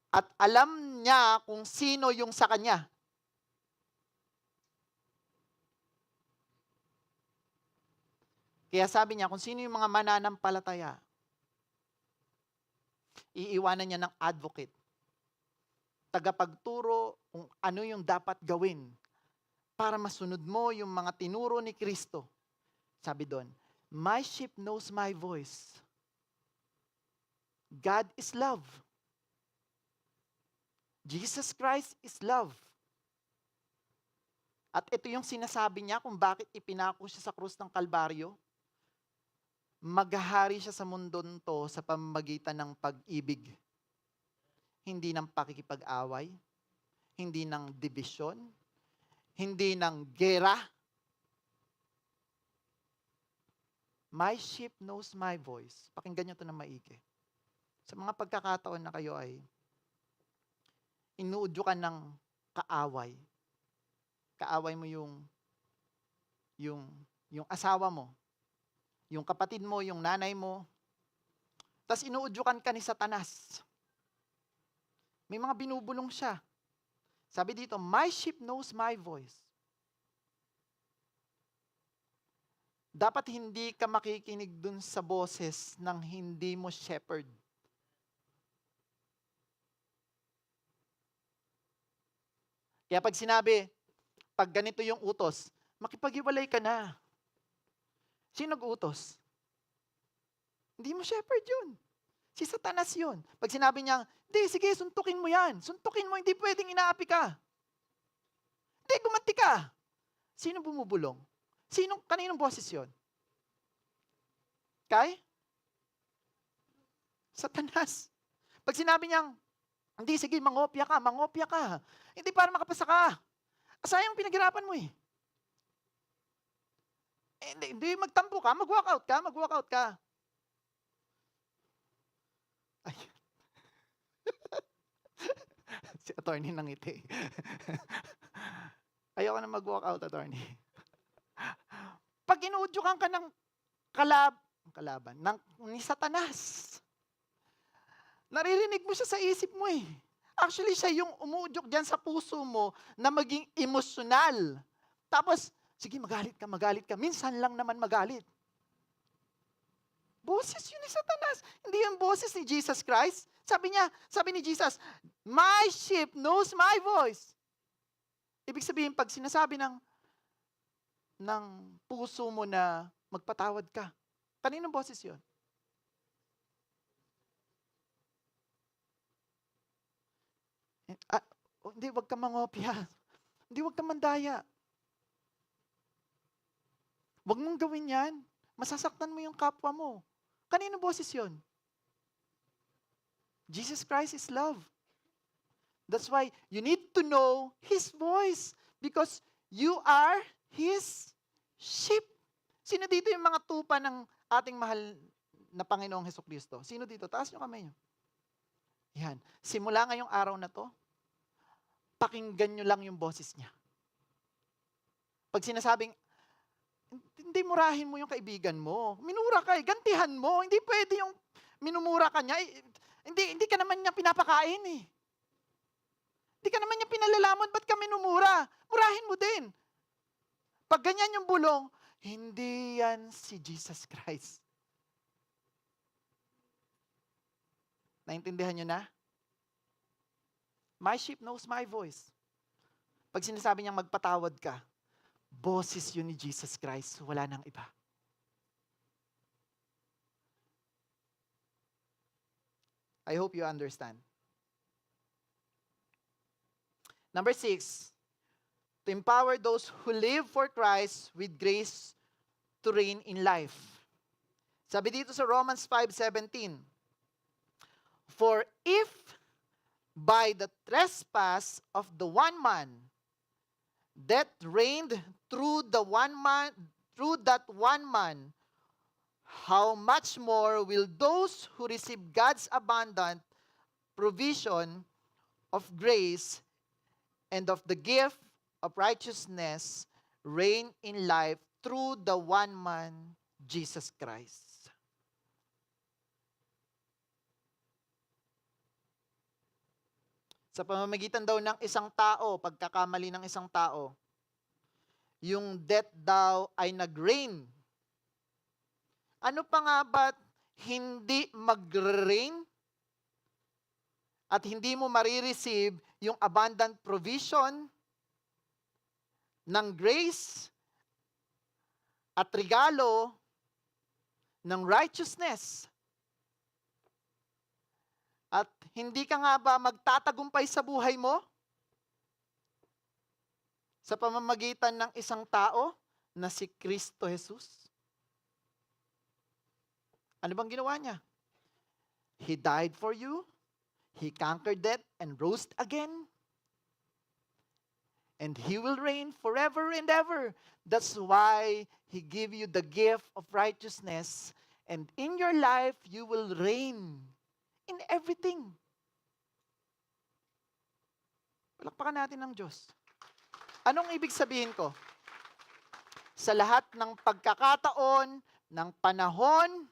At alam niya kung sino yung sa kanya. Kaya sabi niya, kung sino yung mga mananampalataya, iiwanan niya ng advocate. Tagapagturo kung ano yung dapat gawin para masunod mo yung mga tinuro ni Kristo. Sabi doon, my sheep knows my voice. God is love. Jesus Christ is love. At ito yung sinasabi niya kung bakit ipinako siya sa krus ng Kalbaryo. Maghahari siya sa mundo nito sa pamamagitan ng pag-ibig. Hindi ng pakikipag-away, hindi ng dibisyon, hindi ng gera. My sheep knows my voice. Pakinggan niyo ito na maigi. Sa mga pagkakataon na kayo ay inuudyo ka ng kaaway. Kaaway mo yung asawa mo, yung kapatid mo, yung nanay mo. Tapos inuudyukan ka ni Satanas. May mga binubulong siya. Sabi dito, my sheep knows my voice. Dapat hindi ka makikinig dun sa boses ng hindi mo shepherd. Kaya pag sinabi, pag ganito yung utos, makipag-iwalay ka na. Sino nag-utos? Hindi mo shepherd yun. Si Satanas yun. Pag sinabi niya, hindi, sige, suntukin mo yan. Suntukin mo, hindi pwedeng inaapi ka. Hindi, gumanti ka. Sino bumubulong? Kaninong boses yun? Kay? Satanas. Pag sinabi niyang, hindi, sige, mangopya ka. Hindi para makapasa ka. Sayang pinaghirapan mo eh. Hindi, magtampo ka, mag-walkout ka. Ay. Si attorney nangiti. Ayoko na mag-walkout, attorney. Pag inuudyukan ka ng kalaban, ni Satanas, naririnig mo siya sa isip mo eh. Actually, siya yung umuudyok dyan sa puso mo na maging emosyonal. Tapos, sige, magalit ka. Minsan lang naman magalit. Boses yun ni Satanas. Hindi yung boses ni Jesus Christ. Sabi ni Jesus, my sheep knows my voice. Ibig sabihin, pag sinasabi ng puso mo na magpatawad ka, kaninong boses yun? Hindi, wag ka mangopya. Hindi, wag ka mandaya. Wag mong gawin yan. Masasaktan mo yung kapwa mo. Kaninong boses yun? Jesus Christ is love. That's why you need to know His voice because you are His sheep. Sino dito yung mga tupa ng ating mahal na Panginoong Hesukristo? Sino dito? Taas nyo kamay nyo. Yan. Simula ngayong araw na to, pakinggan nyo lang yung boses niya. Pag sinasabing, hindi murahin mo yung kaibigan mo. Minura ka gantihan mo. Hindi pwede yung minumura ka niya. Hindi ka naman niya pinapakain eh. Hindi ka naman niya pinalalamon, ba't ka minumura? Murahin mo din. Pag ganyan yung bulong, hindi yan si Jesus Christ. Naintindihan niyo na? My sheep knows my voice. Pag sinasabi niyang magpatawad ka, boses yun ni Jesus Christ, wala nang iba. I hope you understand. Number 6, to empower those who live for Christ with grace to reign in life. Sabi dito sa Romans 5:17, for if by the trespass of the one man, death reigned through that one man, how much more will those who receive God's abundant provision of grace and of the gift of righteousness reign in life through the one man, Jesus Christ. Sa pamamagitan daw ng isang tao, pagkakamali ng isang tao, yung death daw ay nag-reign. Ano pa nga ba't hindi mag-reign at hindi mo marireceive yung abundant provision ng grace at regalo ng righteousness? At hindi ka nga ba magtatagumpay sa buhay mo? Sa pamamagitan ng isang tao na si Kristo Jesus? Ano bang ginawa niya? He died for you. He conquered death and rose again. And He will reign forever and ever. That's why He gave you the gift of righteousness. And in your life, you will reign in everything. Palakpakan natin ng Diyos. Anong ibig sabihin ko? Sa lahat ng pagkakataon, ng panahon,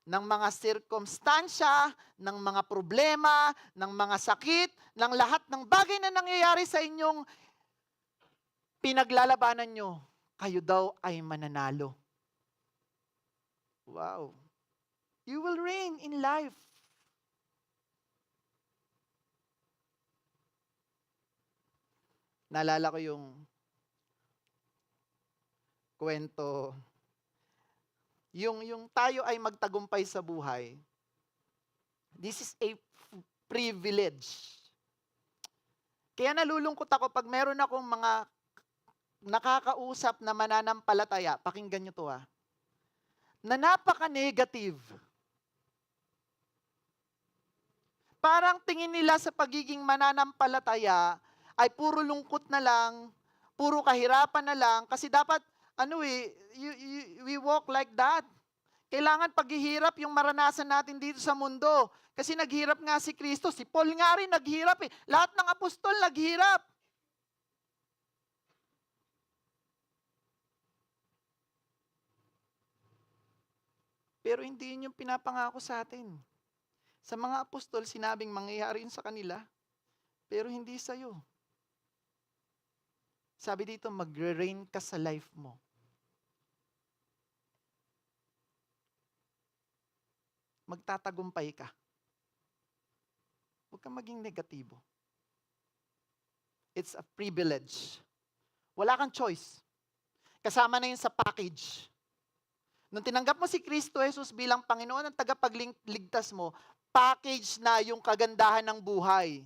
ng mga sirkumstansya, ng mga problema, ng mga sakit, ng lahat ng bagay na nangyayari sa inyong pinaglalabanan nyo, kayo daw ay mananalo. Wow. You will reign in life. Naalala ko yung kwento, yung tayo ay magtagumpay sa buhay. This is a privilege. Kaya nalulungkot ako pag meron akong mga nakakausap na mananampalataya, pakinggan nyo to na napaka-negative. Parang tingin nila sa pagiging mananampalataya ay puro lungkot na lang, puro kahirapan na lang, kasi dapat, we walk like that. Kailangan paghihirap yung maranasan natin dito sa mundo. Kasi naghirap nga si Kristo, si Paul nga rin naghirap eh. Lahat ng apostol naghirap. Pero hindi yun yung pinapangako sa atin. Sa mga apostol, sinabing mangyayari yun sa kanila, pero hindi sa'yo. Sabi dito, magre-reign ka sa life mo. Magtatagumpay ka. Huwag kang maging negatibo. It's a privilege. Wala kang choice. Kasama na yun sa package. Nung tinanggap mo si Kristo Jesus bilang Panginoon at tagapagligtas mo, package na yung kagandahan ng buhay.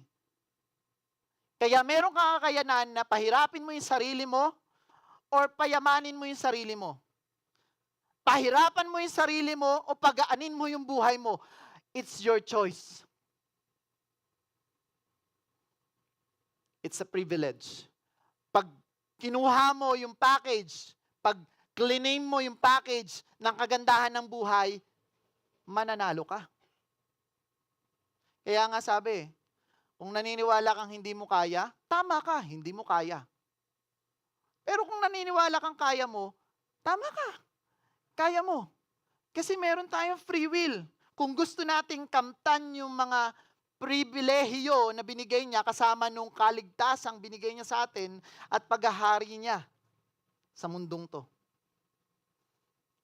Kaya meron kang kakayanan na pahirapin mo yung sarili mo or payamanin mo yung sarili mo. Pahirapan mo yung sarili mo o pagaanin mo yung buhay mo. It's your choice. It's a privilege. Pag kinuha mo yung package, pag claim mo yung package ng kagandahan ng buhay, mananalo ka. Kaya nga sabi, kung naniniwala kang hindi mo kaya, tama ka, hindi mo kaya. Pero kung naniniwala kang kaya mo, tama ka, kaya mo. Kasi meron tayong free will. kung gusto nating kamtan yung mga pribilehiyo na binigay niya kasama nung kaligtasang binigay niya sa atin at paghahari niya sa mundong to.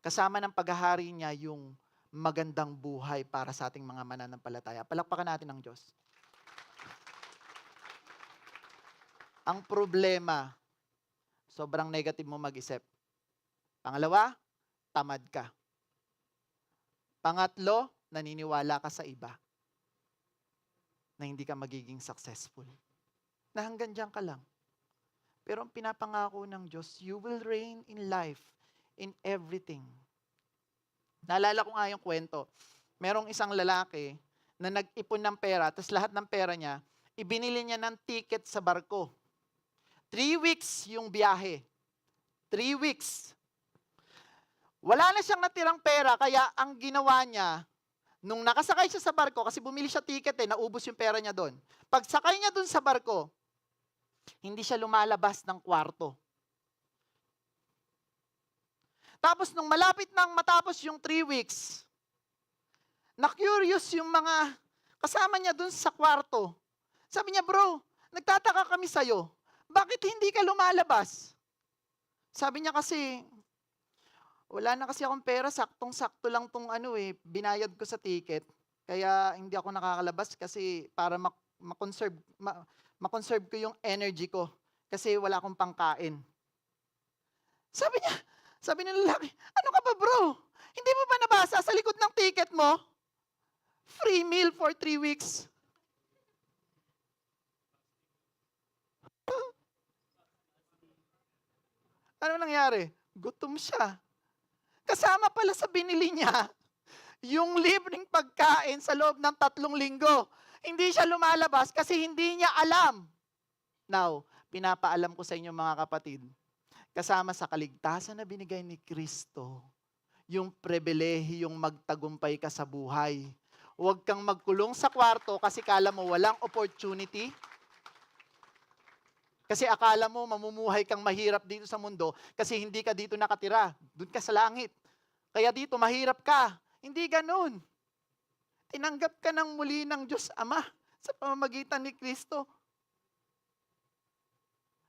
Kasama ng paghahari niya yung magandang buhay para sa ating mga mananampalataya. Palakpakan natin ang Diyos. Ang problema, sobrang negative mo mag-isip. Pangalawa, tamad ka. Pangatlo, naniniwala ka sa iba na hindi ka magiging successful. Na hanggang dyan ka lang. Pero ang pinapangako ng Diyos, you will reign in life, in everything. Naalala ko nga yung kwento. Merong isang lalaki na nag-ipon ng pera, tapos lahat ng pera niya, ibinili niya ng ticket sa barko. 3 weeks yung biyahe. 3 weeks. Wala na siyang natirang pera, kaya ang ginawa niya, nung nakasakay siya sa barko, kasi bumili siya ticket naubos yung pera niya doon. Pag sakay niya doon sa barko, hindi siya lumalabas ng kwarto. Tapos nung malapit nang matapos yung 3 weeks, na-curious yung mga kasama niya doon sa kwarto. Sabi niya, bro, nagtataka kami sa'yo. Bakit hindi ka lumalabas? Sabi niya kasi, wala na kasi akong pera, saktong-sakto lang tong binayad ko sa ticket. Kaya hindi ako nakakalabas kasi para ma-conserve ko yung energy ko. Kasi wala akong pangkain. Sabi ng lalaki, ano ka ba bro? Hindi mo ba nabasa sa likod ng ticket mo? Free meal for 3 weeks. Ano nangyari? Gutom siya. Kasama pala sa binili niya, yung libreng pagkain sa loob ng 3 linggo. Hindi siya lumalabas kasi hindi niya alam. Now, pinapaalam ko sa inyo mga kapatid, kasama sa kaligtasan na binigay ni Kristo, yung pribilehiyong magtagumpay ka sa buhay. Huwag kang magkulong sa kwarto kasi kala mo walang opportunity. Kasi akala mo mamumuhay kang mahirap dito sa mundo kasi hindi ka dito nakatira. Doon ka sa langit. Kaya dito mahirap ka. Hindi ganun. Tinanggap ka ng muli ng Diyos Ama sa pamamagitan ni Kristo.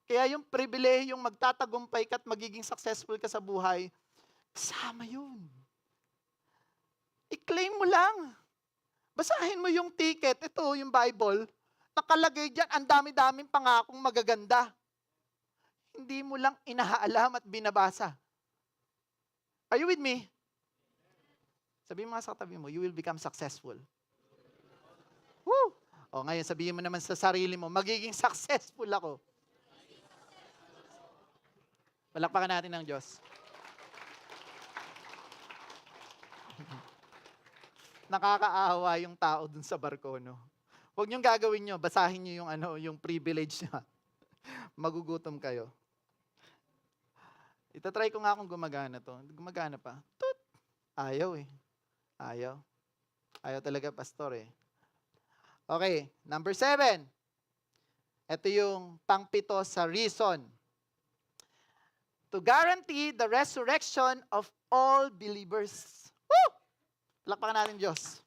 Kaya yung pribilehiyong magtatagumpay ka at magiging successful ka sa buhay, kasama yun. I-claim mo lang. Basahin mo yung ticket. Ito, yung Bible. Nakalagay dyan, ang dami-daming pangakong magaganda. Hindi mo lang inaalam at binabasa. Are you with me? Sabihin mo nga sa katabi mo, you will become successful. Woo! O ngayon, sabihin mo naman sa sarili mo, magiging successful ako. Palakpakan natin ng Diyos. Nakakaawa yung tao dun sa barko, no? Huwag niyong gagawin nyo, basahin niyo yung privilege niya. Magugutom kayo. Itatry ko nga kung gumagana to. Gumagana pa. Tut! Ayaw eh. Ayaw. Ayaw talaga, pastor eh. Okay, number 7. Ito yung pangpito sa reason. To guarantee the resurrection of all believers. Woo! Palakpakan natin Diyos.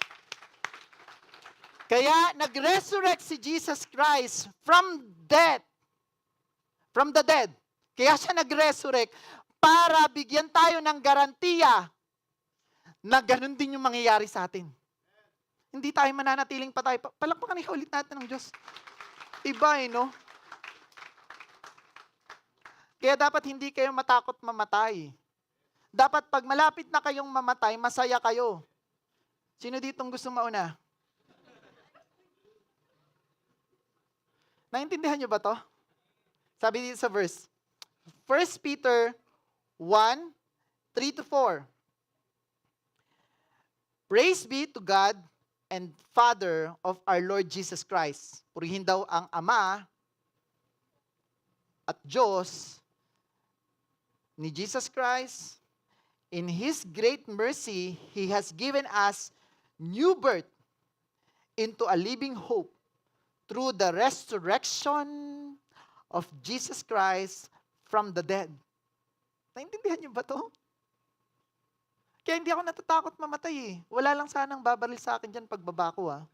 Kaya nag-resurrect si Jesus Christ from death. From the dead. Kaya siya nag-resurrect para bigyan tayo ng garantiya na ganun din yung mangyayari sa atin. Hindi tayo mananatiling patay. Palakpakan ulit natin ng Diyos. Iba no? Kaya dapat hindi kayo matakot mamatay. Dapat pag malapit na kayong mamatay, masaya kayo. Sino ditong gusto mauna? Naintindihan niyo ba to? Sabi dito sa verse. 1 Peter 1, 3-4. Praise be to God and Father of our Lord Jesus Christ. Purihin daw ang Ama at Diyos ni Jesus Christ. In His great mercy, He has given us new birth into a living hope through the resurrection of Jesus Christ from the dead. Naintindihan niyo ba to? Kaya hindi ako natatakot mamatay eh. Wala lang sanang babaril sa akin dyan pagbaba ko ah.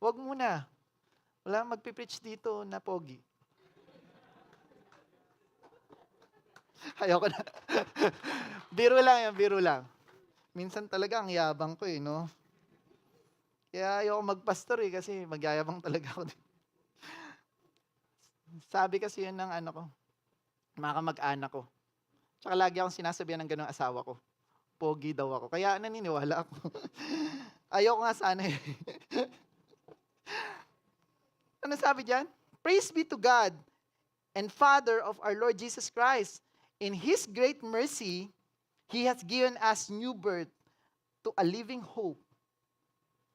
Huwag muna. Wala magpipreach dito na pogi. Ayoko na. Biro lang yan, biro lang. Minsan talaga ang yabang ko eh, no? Kaya ayoko magpastor eh, kasi magyayabang talaga ako. Sabi kasi yun ng ano ko, mga kamag-anak ko. Tsaka lagi akong sinasabihan ng ganung asawa ko. Pogi daw ako. Kaya naniniwala ako. Ayoko nga sana eh. Ano sabi diyan? Praise be to God and Father of our Lord Jesus Christ. In His great mercy, He has given us new birth to a living hope.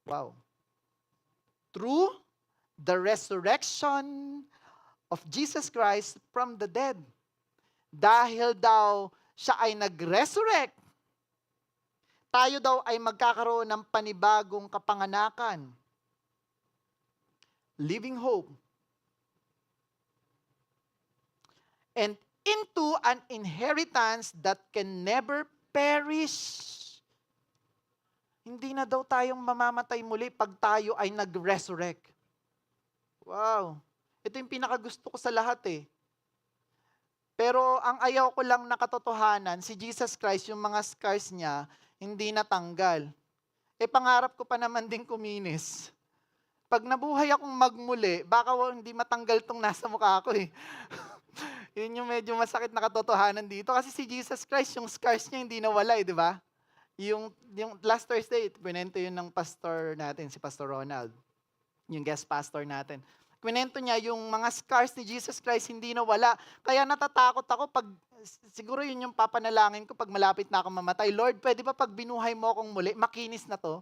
Wow. Through the resurrection of Jesus Christ from the dead. Dahil daw siya ay nag-resurrect, tayo daw ay magkakaroon ng panibagong kapanganakan. Living hope. And into an inheritance that can never perish. Hindi na daw tayong mamamatay muli pag tayo ay nag-resurrect. Wow. Ito yung pinakagusto ko sa lahat eh. Pero ang ayaw ko lang na katotohanan, si Jesus Christ, yung mga scars niya, hindi natanggal. Pangarap ko pa naman din kuminis. Pag nabuhay akong magmuli, baka hindi matanggal tong nasa mukha ko eh. Yun yung medyo masakit na katotohanan dito. Kasi si Jesus Christ, yung scars niya hindi nawala eh, di ba? Yung last Thursday, pinento yun ng pastor natin, si Pastor Ronald. Yung guest pastor natin. Kwento niya yung mga scars ni Jesus Christ hindi nawala. Kaya natatakot ako pag, siguro yun yung papanalangin ko pag malapit na ako mamatay. Lord, pwede ba pag binuhay mo akong muli, makinis na to?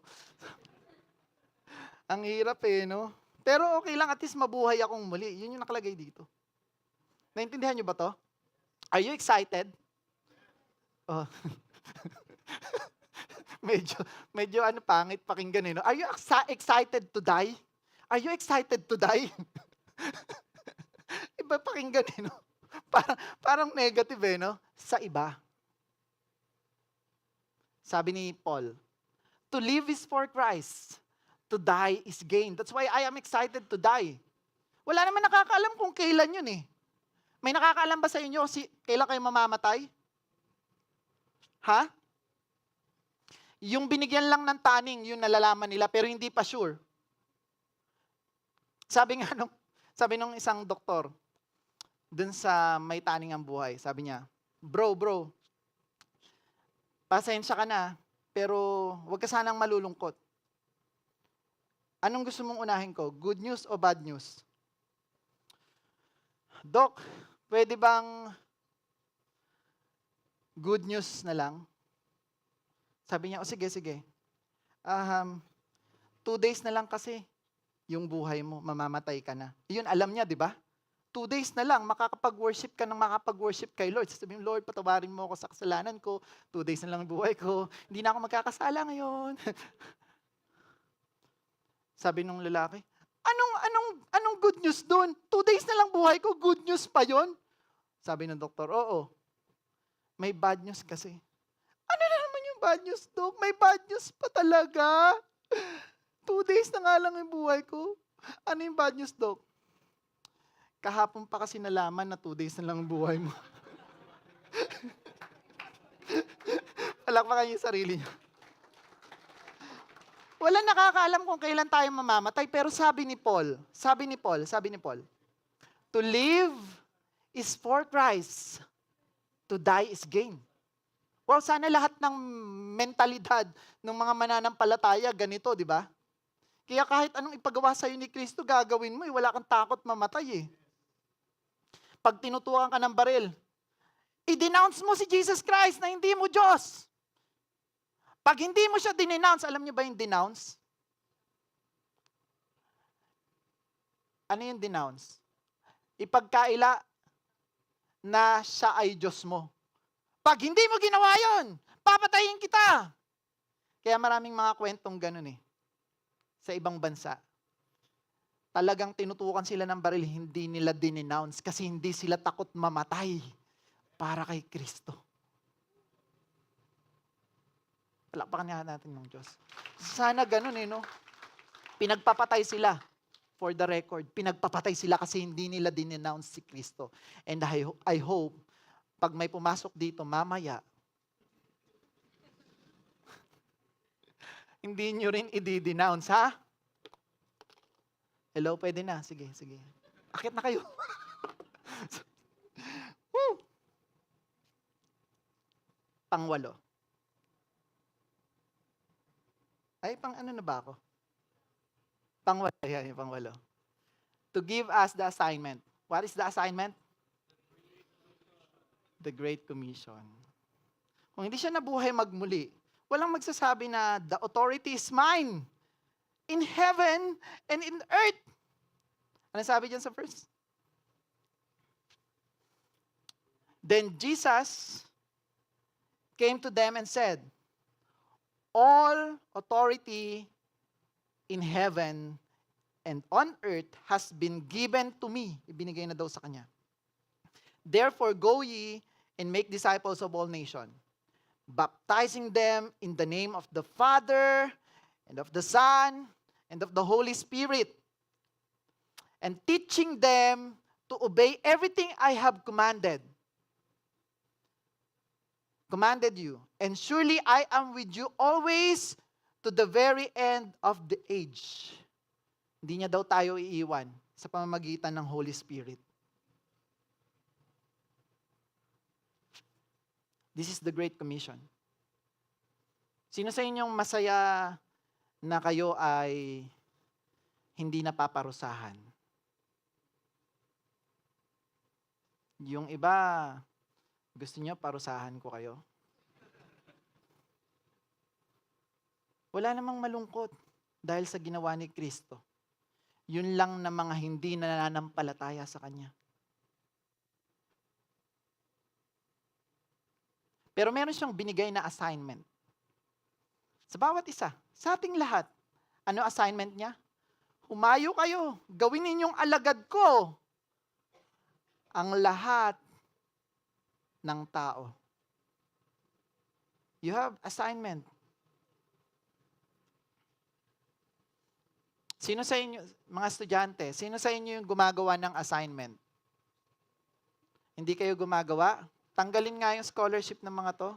Ang hirap eh, no? Pero okay lang, at least mabuhay akong muli. Yun yung nakalagay dito. Naintindihan niyo ba to? Are you excited? Oh. medyo ano, pangit pakinggan eh, no? Are you excited to die? Are you excited to die? Iba pakinggan eh, no? Parang negative eh, no? Sa iba. Sabi ni Paul, to live is for Christ. To die is gain. That's why I am excited to die. Wala naman nakakaalam kung kailan yun eh. May nakakaalam ba sa inyo kailan kayo mamamatay? Ha? Yung binigyan lang ng taning, yun nalalaman nila, pero hindi pa sure. Sabi nung isang doktor, dun sa may taning ang buhay, sabi niya, bro, pasensya ka na, pero huwag ka sanang malulungkot. Anong gusto mong unahin ko? Good news o bad news? Doc, pwede bang good news na lang? Sabi niya, sige. 2 days na lang kasi yung buhay mo, mamamatay ka na. Yun, alam niya, di ba? 2 days na lang, makakapag-worship ka ng makakapag-worship kay Lord. Sasabihin, Lord, patawarin mo ako sa kasalanan ko. 2 days na lang ang buhay ko. Hindi na ako magkakasala ngayon. Sabi nung lalaki, anong good news doon? 2 days na lang buhay ko, good news pa yon? Sabi ng doktor, oo. May bad news kasi. Ano na naman yung bad news, Dok? May bad news pa talaga. 2 days na nga lang yung buhay ko. Ano yung bad news, Dok? Kahapon pa kasi nalaman na 2 days na lang ang buhay mo. Palakpakan yung sarili niyo. Wala nakakaalam kung kailan tayo mamamatay, pero sabi ni Paul, to live is for Christ, to die is gain. Well, sana lahat ng mentalidad ng mga mananampalataya ganito, di ba? Kaya kahit anong ipagawa sa'yo ni Kristo, gagawin mo, wala kang takot mamatay eh. Pag tinutukan ka ng baril, i-denounce mo si Jesus Christ na hindi mo Diyos. Pag hindi mo siya dinenounce, alam niyo ba yung denounce? Ano yung denounce? Ipagkaila na siya ay Diyos mo. Pag hindi mo ginawa yun, papatayin kita. Kaya maraming mga kwentong ganun eh. Sa ibang bansa. Talagang tinutukan sila ng baril, hindi nila dinenounce kasi hindi sila takot mamatay para kay Kristo. Palakpakan nga natin ng Diyos. Sana ganun no? Pinagpapatay sila. For the record, pinagpapatay sila kasi hindi nila dinenounce si Kristo. And I hope, pag may pumasok dito mamaya, hindi nyo rin i-denounce, ha? Hello, pwede na. Sige. Akit na kayo. Woo! Pang-8. Ay, pang ano na ba ako? Pang-8. Yan, yung pang-8. To give us the assignment. What is the assignment? The Great Commission. Kung hindi siya nabuhay magmuli, walang magsasabi na the authority is mine in heaven and in earth. Ano sabi dyan sa verse? Then Jesus came to them and said, all authority in heaven and on earth has been given to me. Ibinigay na daw sa kanya. Therefore, go ye and make disciples of all nations, baptizing them in the name of the Father and of the Son and of the Holy Spirit, and teaching them to obey everything I have commanded you. And surely I am with you always to the very end of the age. Hindi niya daw tayo iiwan sa pamamagitan ng Holy Spirit. This is the Great Commission. Sino sa inyong masaya na kayo ay hindi napaparusahan? Yung iba, gusto niyo parusahan ko kayo? Wala namang malungkot dahil sa ginawa ni Kristo. Yun lang na mga hindi nananampalataya sa Kanya. Pero meron siyang binigay na assignment. Sa bawat isa, sa ating lahat. Ano assignment niya? Humayo kayo, gawin ninyong alagad ko ang lahat ng tao. You have assignment. Sino sa inyo, mga estudyante, sino sa inyo yung gumagawa ng assignment? Hindi kayo gumagawa? Tanggalin nga yung scholarship ng mga to.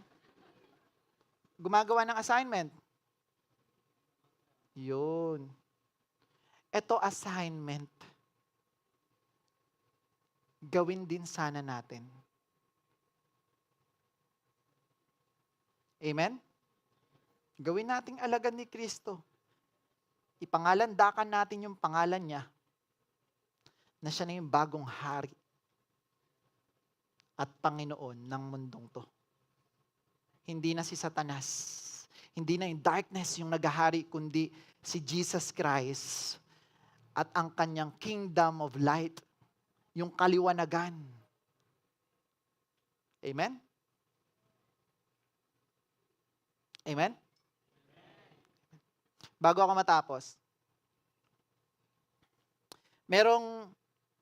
Gumagawa ng assignment. Yun. Ito assignment. Gawin din sana natin. Amen? Gawin nating alagad ni Kristo. Ipangalandakan natin yung pangalan niya na siya na yung bagong hari at Panginoon ng mundong to. Hindi na si Satanas, hindi na yung darkness yung naghahari, kundi si Jesus Christ at ang kanyang kingdom of light, yung kaliwanagan. Amen? Amen? Bago ako matapos, merong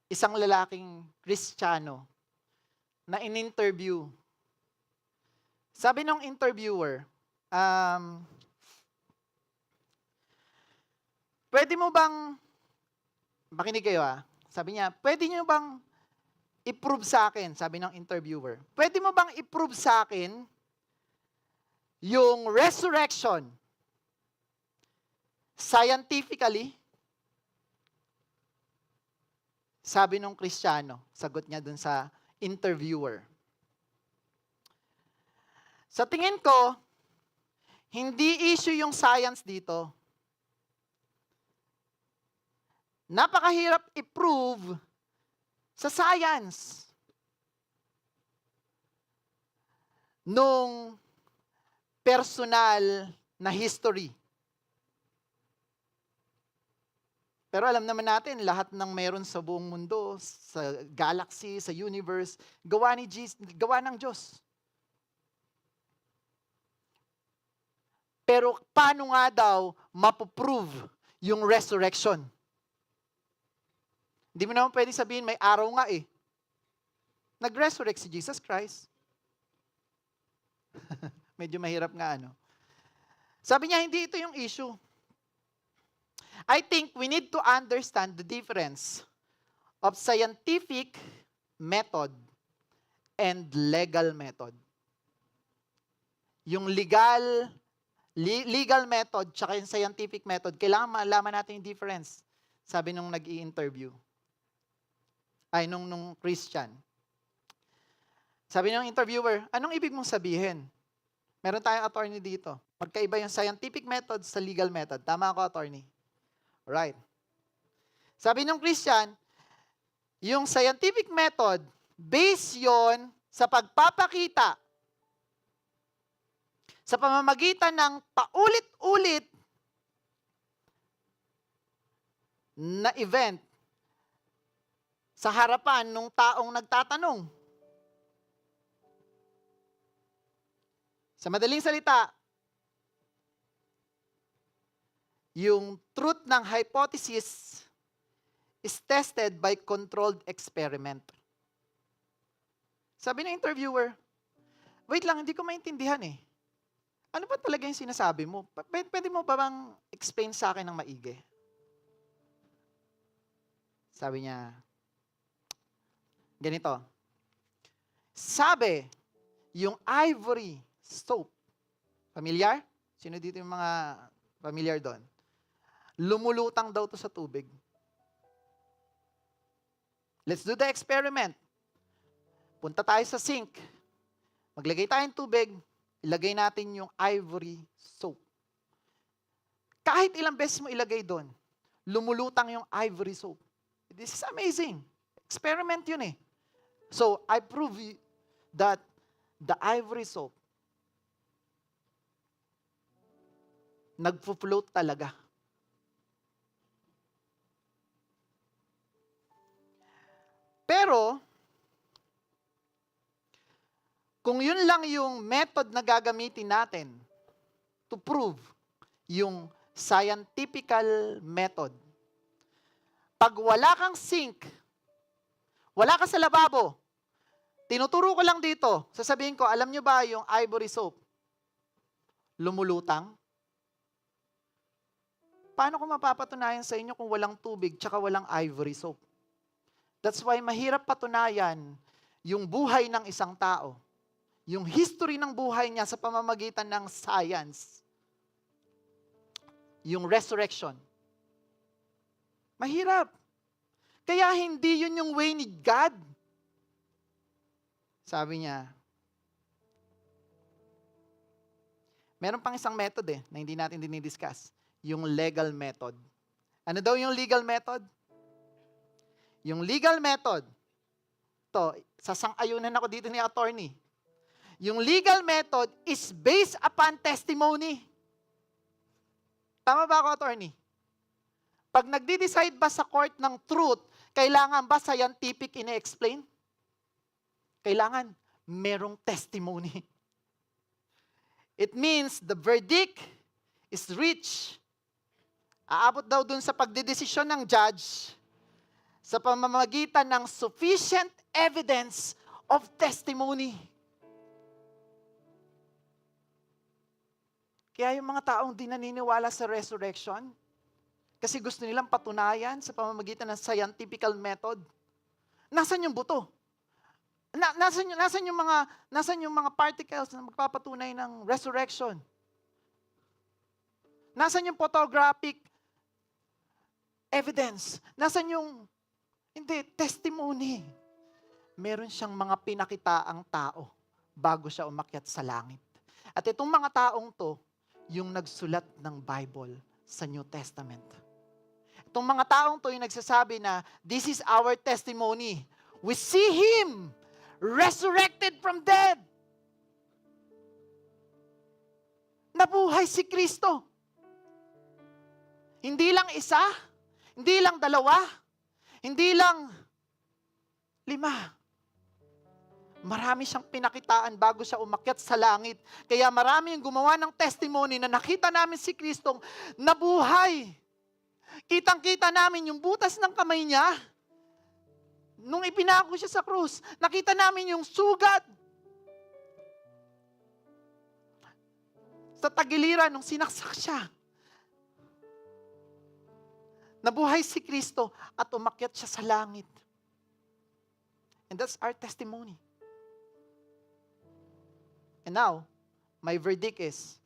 isang lalaking Kristiyano na in-interview. Sabi ng interviewer, pwede mo bang, makinig kayo sabi niya, pwede niyo bang i-prove sa akin, sabi ng interviewer, pwede mo bang i-prove sa akin yung resurrection scientifically? Sabi nung Kristiyano, sagot niya dun sa interviewer. Sa tingin ko, hindi issue yung science dito. Napakahirap i-prove sa science nung personal na history. Pero alam naman natin, lahat ng meron sa buong mundo, sa galaxy, sa universe, gawa ng Diyos. Pero paano nga daw mapoprove yung resurrection? Hindi mo naman pwede sabihin, may araw nga Nag-resurrect si Jesus Christ. Medyo mahirap nga, Sabi niya, hindi ito yung issue. I think we need to understand the difference of scientific method and legal method. Yung legal method tsaka yung scientific method, kailangan malaman natin yung difference. Sabi nung nag-i-interview. Nung Christian. Sabi nung interviewer, anong ibig mong sabihin? Meron tayong attorney dito. Magkaiba yung scientific method sa legal method. Tama ako, attorney? Right. Sabi nung Christian, yung scientific method, based yon sa pagpapakita sa pamamagitan ng paulit-ulit na event sa harapan ng taong nagtatanong. Sa madaling salita, yung truth ng hypothesis is tested by controlled experiment. Sabi ng interviewer, wait lang, hindi ko maintindihan eh. Ano ba talaga yung sinasabi mo? Pwede mo ba bang explain sa akin ng maigi? Sabi niya, ganito. Sabi, yung ivory soap. Familiar? Sino dito yung mga familiar doon? Lumulutang daw to sa tubig. Let's do the experiment. Punta tayo sa sink. Maglagay tayong tubig. Ilagay natin yung ivory soap. Kahit ilang beses mo ilagay doon, lumulutang yung ivory soap. This is amazing. Experiment yun eh. So, I prove that the ivory soap nagfo-float talaga. Pero, kung yun lang yung method na gagamitin natin to prove yung scientifical method, pag wala kang sink, wala ka sa lababo, tinuturo ko lang dito, sasabihin ko, alam nyo ba yung ivory soap? Lumulutang? Paano ko mapapatunayan sa inyo kung walang tubig tsaka walang ivory soap? That's why mahirap patunayan yung buhay ng isang tao. Yung history ng buhay niya sa pamamagitan ng science. Yung resurrection. Mahirap. Kaya hindi yun yung way ni God. Sabi niya, meron pang isang method na hindi natin dinidiscuss. Yung legal method. Ano daw yung legal method? Yung legal method, sasang-ayunan ako dito ni attorney. Yung legal method is based upon testimony. Tama ba ako, attorney? Pag nagdi-decide ba sa court ng truth, kailangan ba scientific ine-explain? Kailangan merong testimony. It means the verdict is reached. Aabot daw dun sa pagdedesisyon ng judge sa pamamagitan ng sufficient evidence of testimony. Kaya yung mga taong di naniniwala sa resurrection, kasi gusto nilang patunayan sa pamamagitan ng scientific method, nasan yung buto? Nasan yung mga particles na magpapatunay ng resurrection? Nasan yung photographic evidence? Nasan yung, testimony? Meron siyang mga pinakitaang tao bago siya umakyat sa langit. At itong mga taong to, yung nagsulat ng Bible sa New Testament. Itong mga taong to yung nagsasabi na, this is our testimony. We see Him resurrected from dead. Nabuhay si Kristo. Hindi lang isa, hindi lang dalawa, hindi lang 5. Marami siyang pinakitaan bago siya umakyat sa langit. Kaya marami yung gumawa ng testimony na nakita namin si Kristong nabuhay. Kitang-kita namin yung butas ng kamay niya. Nung ipinako siya sa krus, nakita namin yung sugat. sa tagiliran nung sinaksak siya. Nabuhay si Kristo at umakyat siya sa langit. And that's our testimony. And now, my verdict is,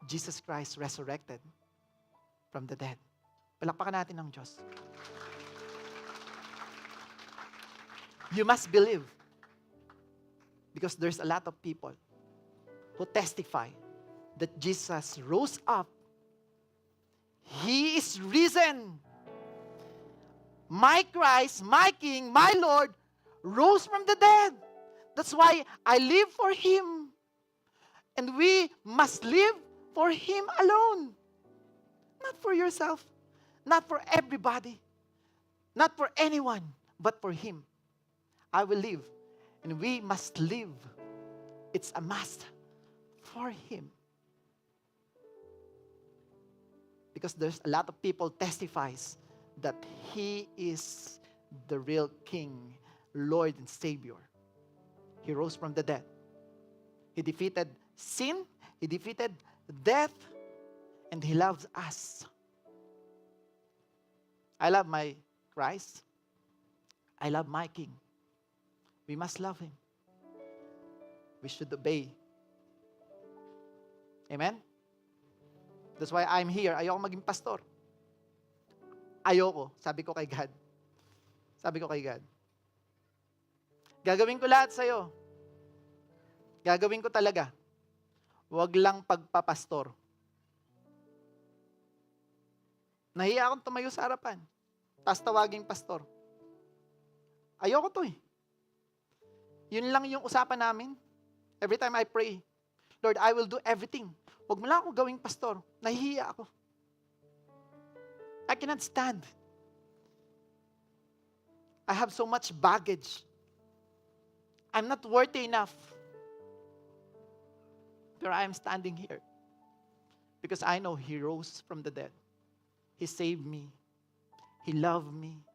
Jesus Christ resurrected from the dead. Palakpakan natin ng Diyos. You must believe. Because there's a lot of people who testify that Jesus rose up. He is risen. My Christ, my King, my Lord, rose from the dead. That's why I live for Him. And we must live for Him alone. Not for yourself. Not for everybody. Not for anyone. But for Him. I will live. And we must live. It's a must for Him. Because there's a lot of people testifies that He is the real King, Lord, and Savior. He rose from the dead. He defeated sin. He defeated death. And He loves us. I love my Christ. I love my King. We must love Him. We should obey. Amen? That's why I'm here. Ayoko maging pastor. Ayoko. Sabi ko kay God. Gagawin ko lahat sa'yo. Gagawin ko talaga. Huwag lang pagpapastor. Nahiya akong tumayo sa harapan. Tapos tawaging pastor. Ayoko to eh. Yun lang yung usapan namin. Every time I pray, Lord, I will do everything. Huwag mo lang ako gawing pastor. Nahihiya ako. I cannot stand. I have so much baggage. I'm not worthy enough. But I am standing here. Because I know He rose from the dead. He saved me. He loved me.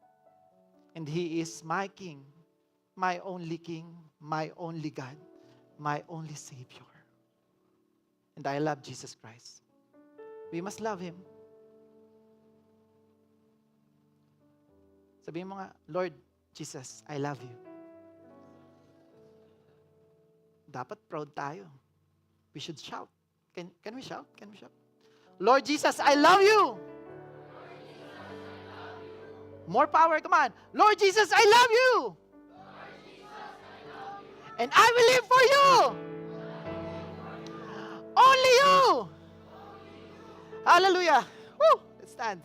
And He is my King, my only King, my only God, my only Savior. And I love Jesus Christ. We must love Him. Sabihin mo nga, Lord Jesus, I love You. Dapat proud tayo. We should shout. Can we shout? Can we shout? Lord Jesus, I love You. More power, come on. Lord Jesus, I love You. And I will live for You. Only You. Hallelujah. Woo! Let's stand.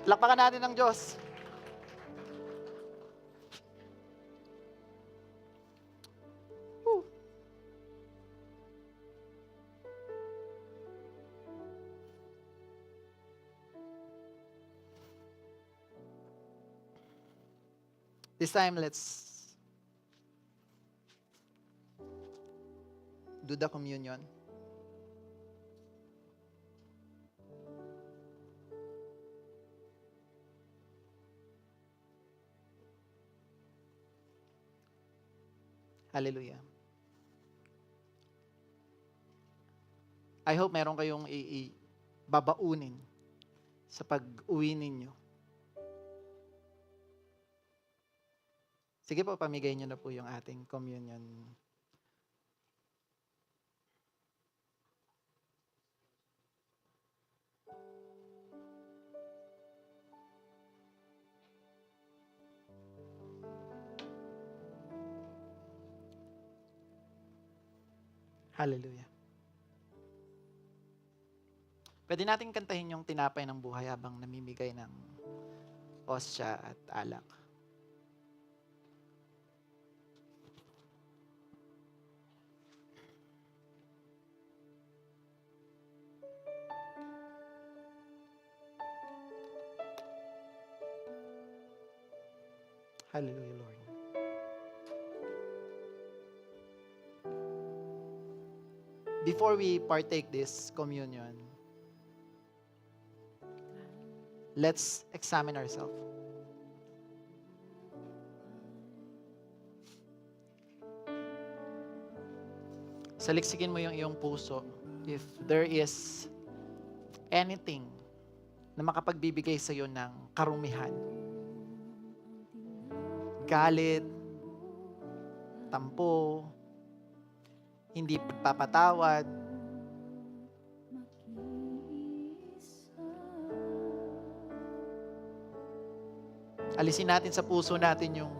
Lakpakan natin ng Diyos. Woo! This time, let's do the communion. Hallelujah. I hope meron kayong babaunin sa pag-uwi ninyo. Sige po, pamigay nyo na po yung ating communion. Hallelujah. Pwede natin kantahin yung tinapay ng buhay habang namimigay ng osya at alak. Hallelujah, Lord. Before we partake this communion, let's examine ourselves. Saliksikin mo yung iyong puso. If there is anything na makapagbibigay sa iyo ng karumihan, galit, tampo, hindi pagpapatawad, alisin natin sa puso natin yung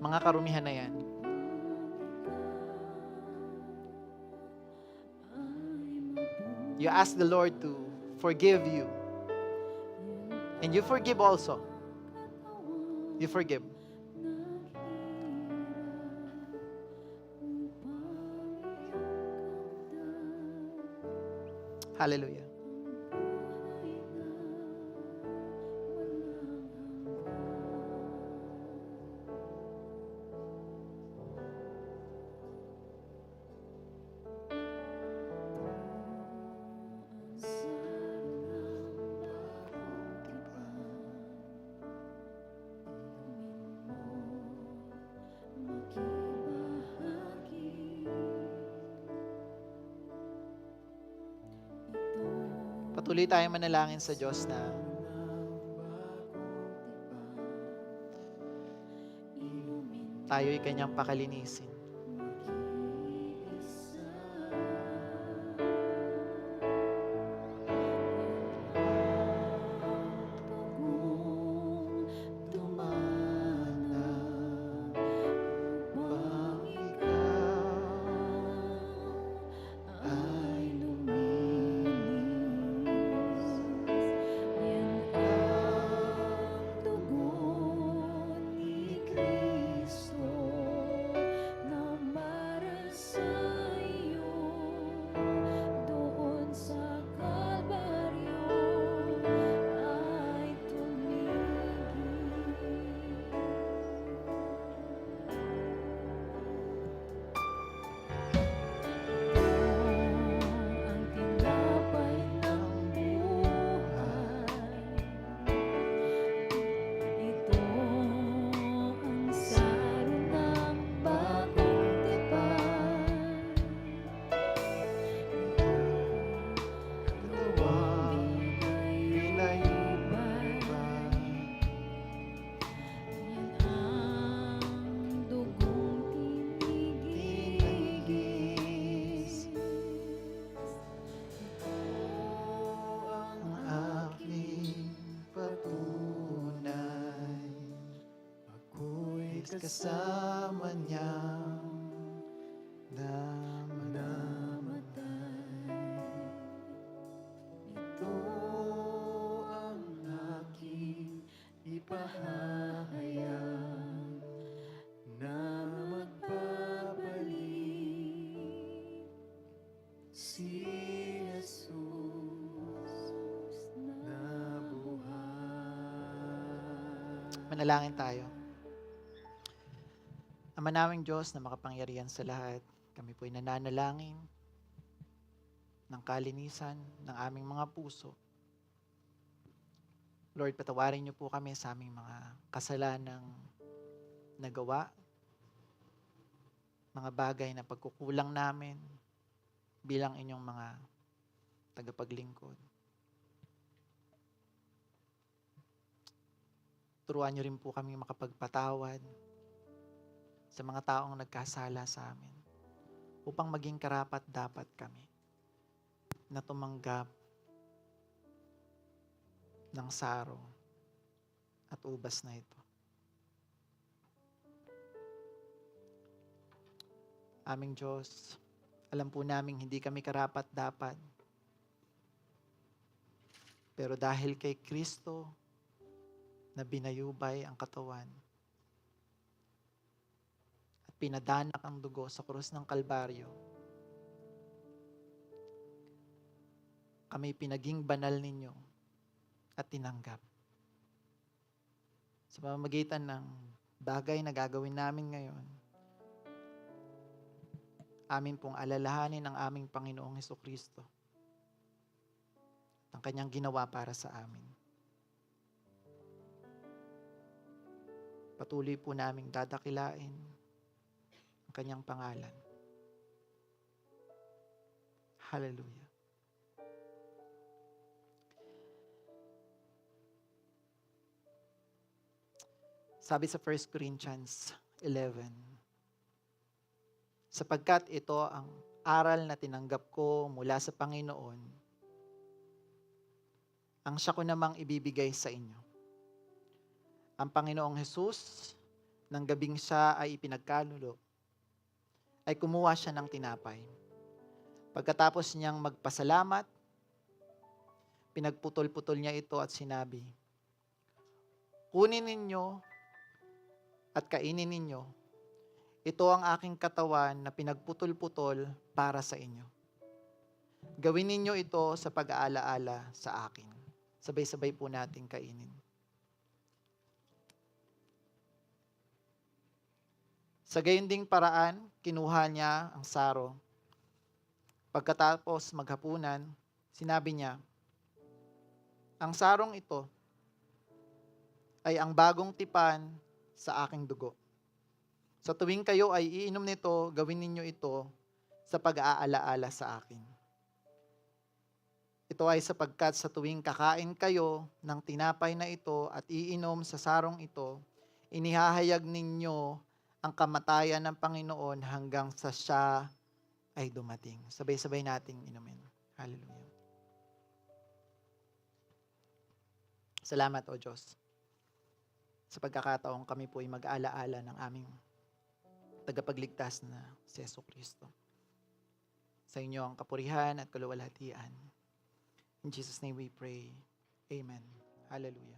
mga karumihan na yan. You ask the Lord to forgive you. And you forgive also. You forgive. Hallelujah. Patuloy tayong manalangin sa Diyos na tayo'y Kanyang pakalinisin. Kasama niya namamatay. Ito ang aking ipahahayag na magbabalik si Jesus na buhay. Manalangin tayo. Ama naming Diyos na makapangyarihan sa lahat, kami po'y nananalangin ng kalinisan ng aming mga puso. Lord, patawarin niyo po kami sa aming mga kasalanang nagawa, mga bagay na pagkukulang namin bilang inyong mga tagapaglingkod. Turuan niyo rin po kami makapagpatawad sa mga taong nagkasala sa amin upang maging karapat-dapat kami na tumanggap ng saro at ubas na ito. Aming Diyos, alam po namin hindi kami karapat-dapat, pero dahil kay Kristo na binayubay ang katawan, pinadanak ang dugo sa krus ng Kalbaryo, kami pinaging banal ninyo at tinanggap. Sa pamamagitan ng bagay na gagawin namin ngayon, amin pong alalahanin ang aming Panginoong Hesukristo at ang Kanyang ginawa para sa amin. Patuloy po naming dadakilain kanyang pangalan. Hallelujah. Sabi sa 1 Corinthians 11, sapagkat ito ang aral na tinanggap ko mula sa Panginoon, ang siya ko namang ibibigay sa inyo. Ang Panginoong Hesus, ng gabing siya ay ipinagkalulo, ay kumuha siya ng tinapay. Pagkatapos niyang magpasalamat, pinagputol-putol niya ito at sinabi, kunin ninyo at kainin ninyo. Ito ang aking katawan na pinagputol-putol para sa inyo. Gawin ninyo ito sa pag-aalaala sa akin. Sabay-sabay po natin kainin. Sa gayon ding paraan, kinuha niya ang saro. Pagkatapos maghapunan, sinabi niya, ang sarong ito ay ang bagong tipan sa aking dugo. Sa tuwing kayo ay iinom nito, gawin ninyo ito sa pag-aalaala sa akin. Ito ay sapagkat sa tuwing kakain kayo ng tinapay na ito at iinom sa sarong ito, inihahayag ninyo ang kamatayan ng Panginoon hanggang sa siya ay dumating. Sabay-sabay nating inumin. Hallelujah. Salamat, O Diyos. Sa pagkakataong kami po ay mag-alaala ng aming tagapagligtas na si Jesucristo. Sa inyo ang kapurihan at kaluwalhatian. In Jesus' name we pray. Amen. Hallelujah.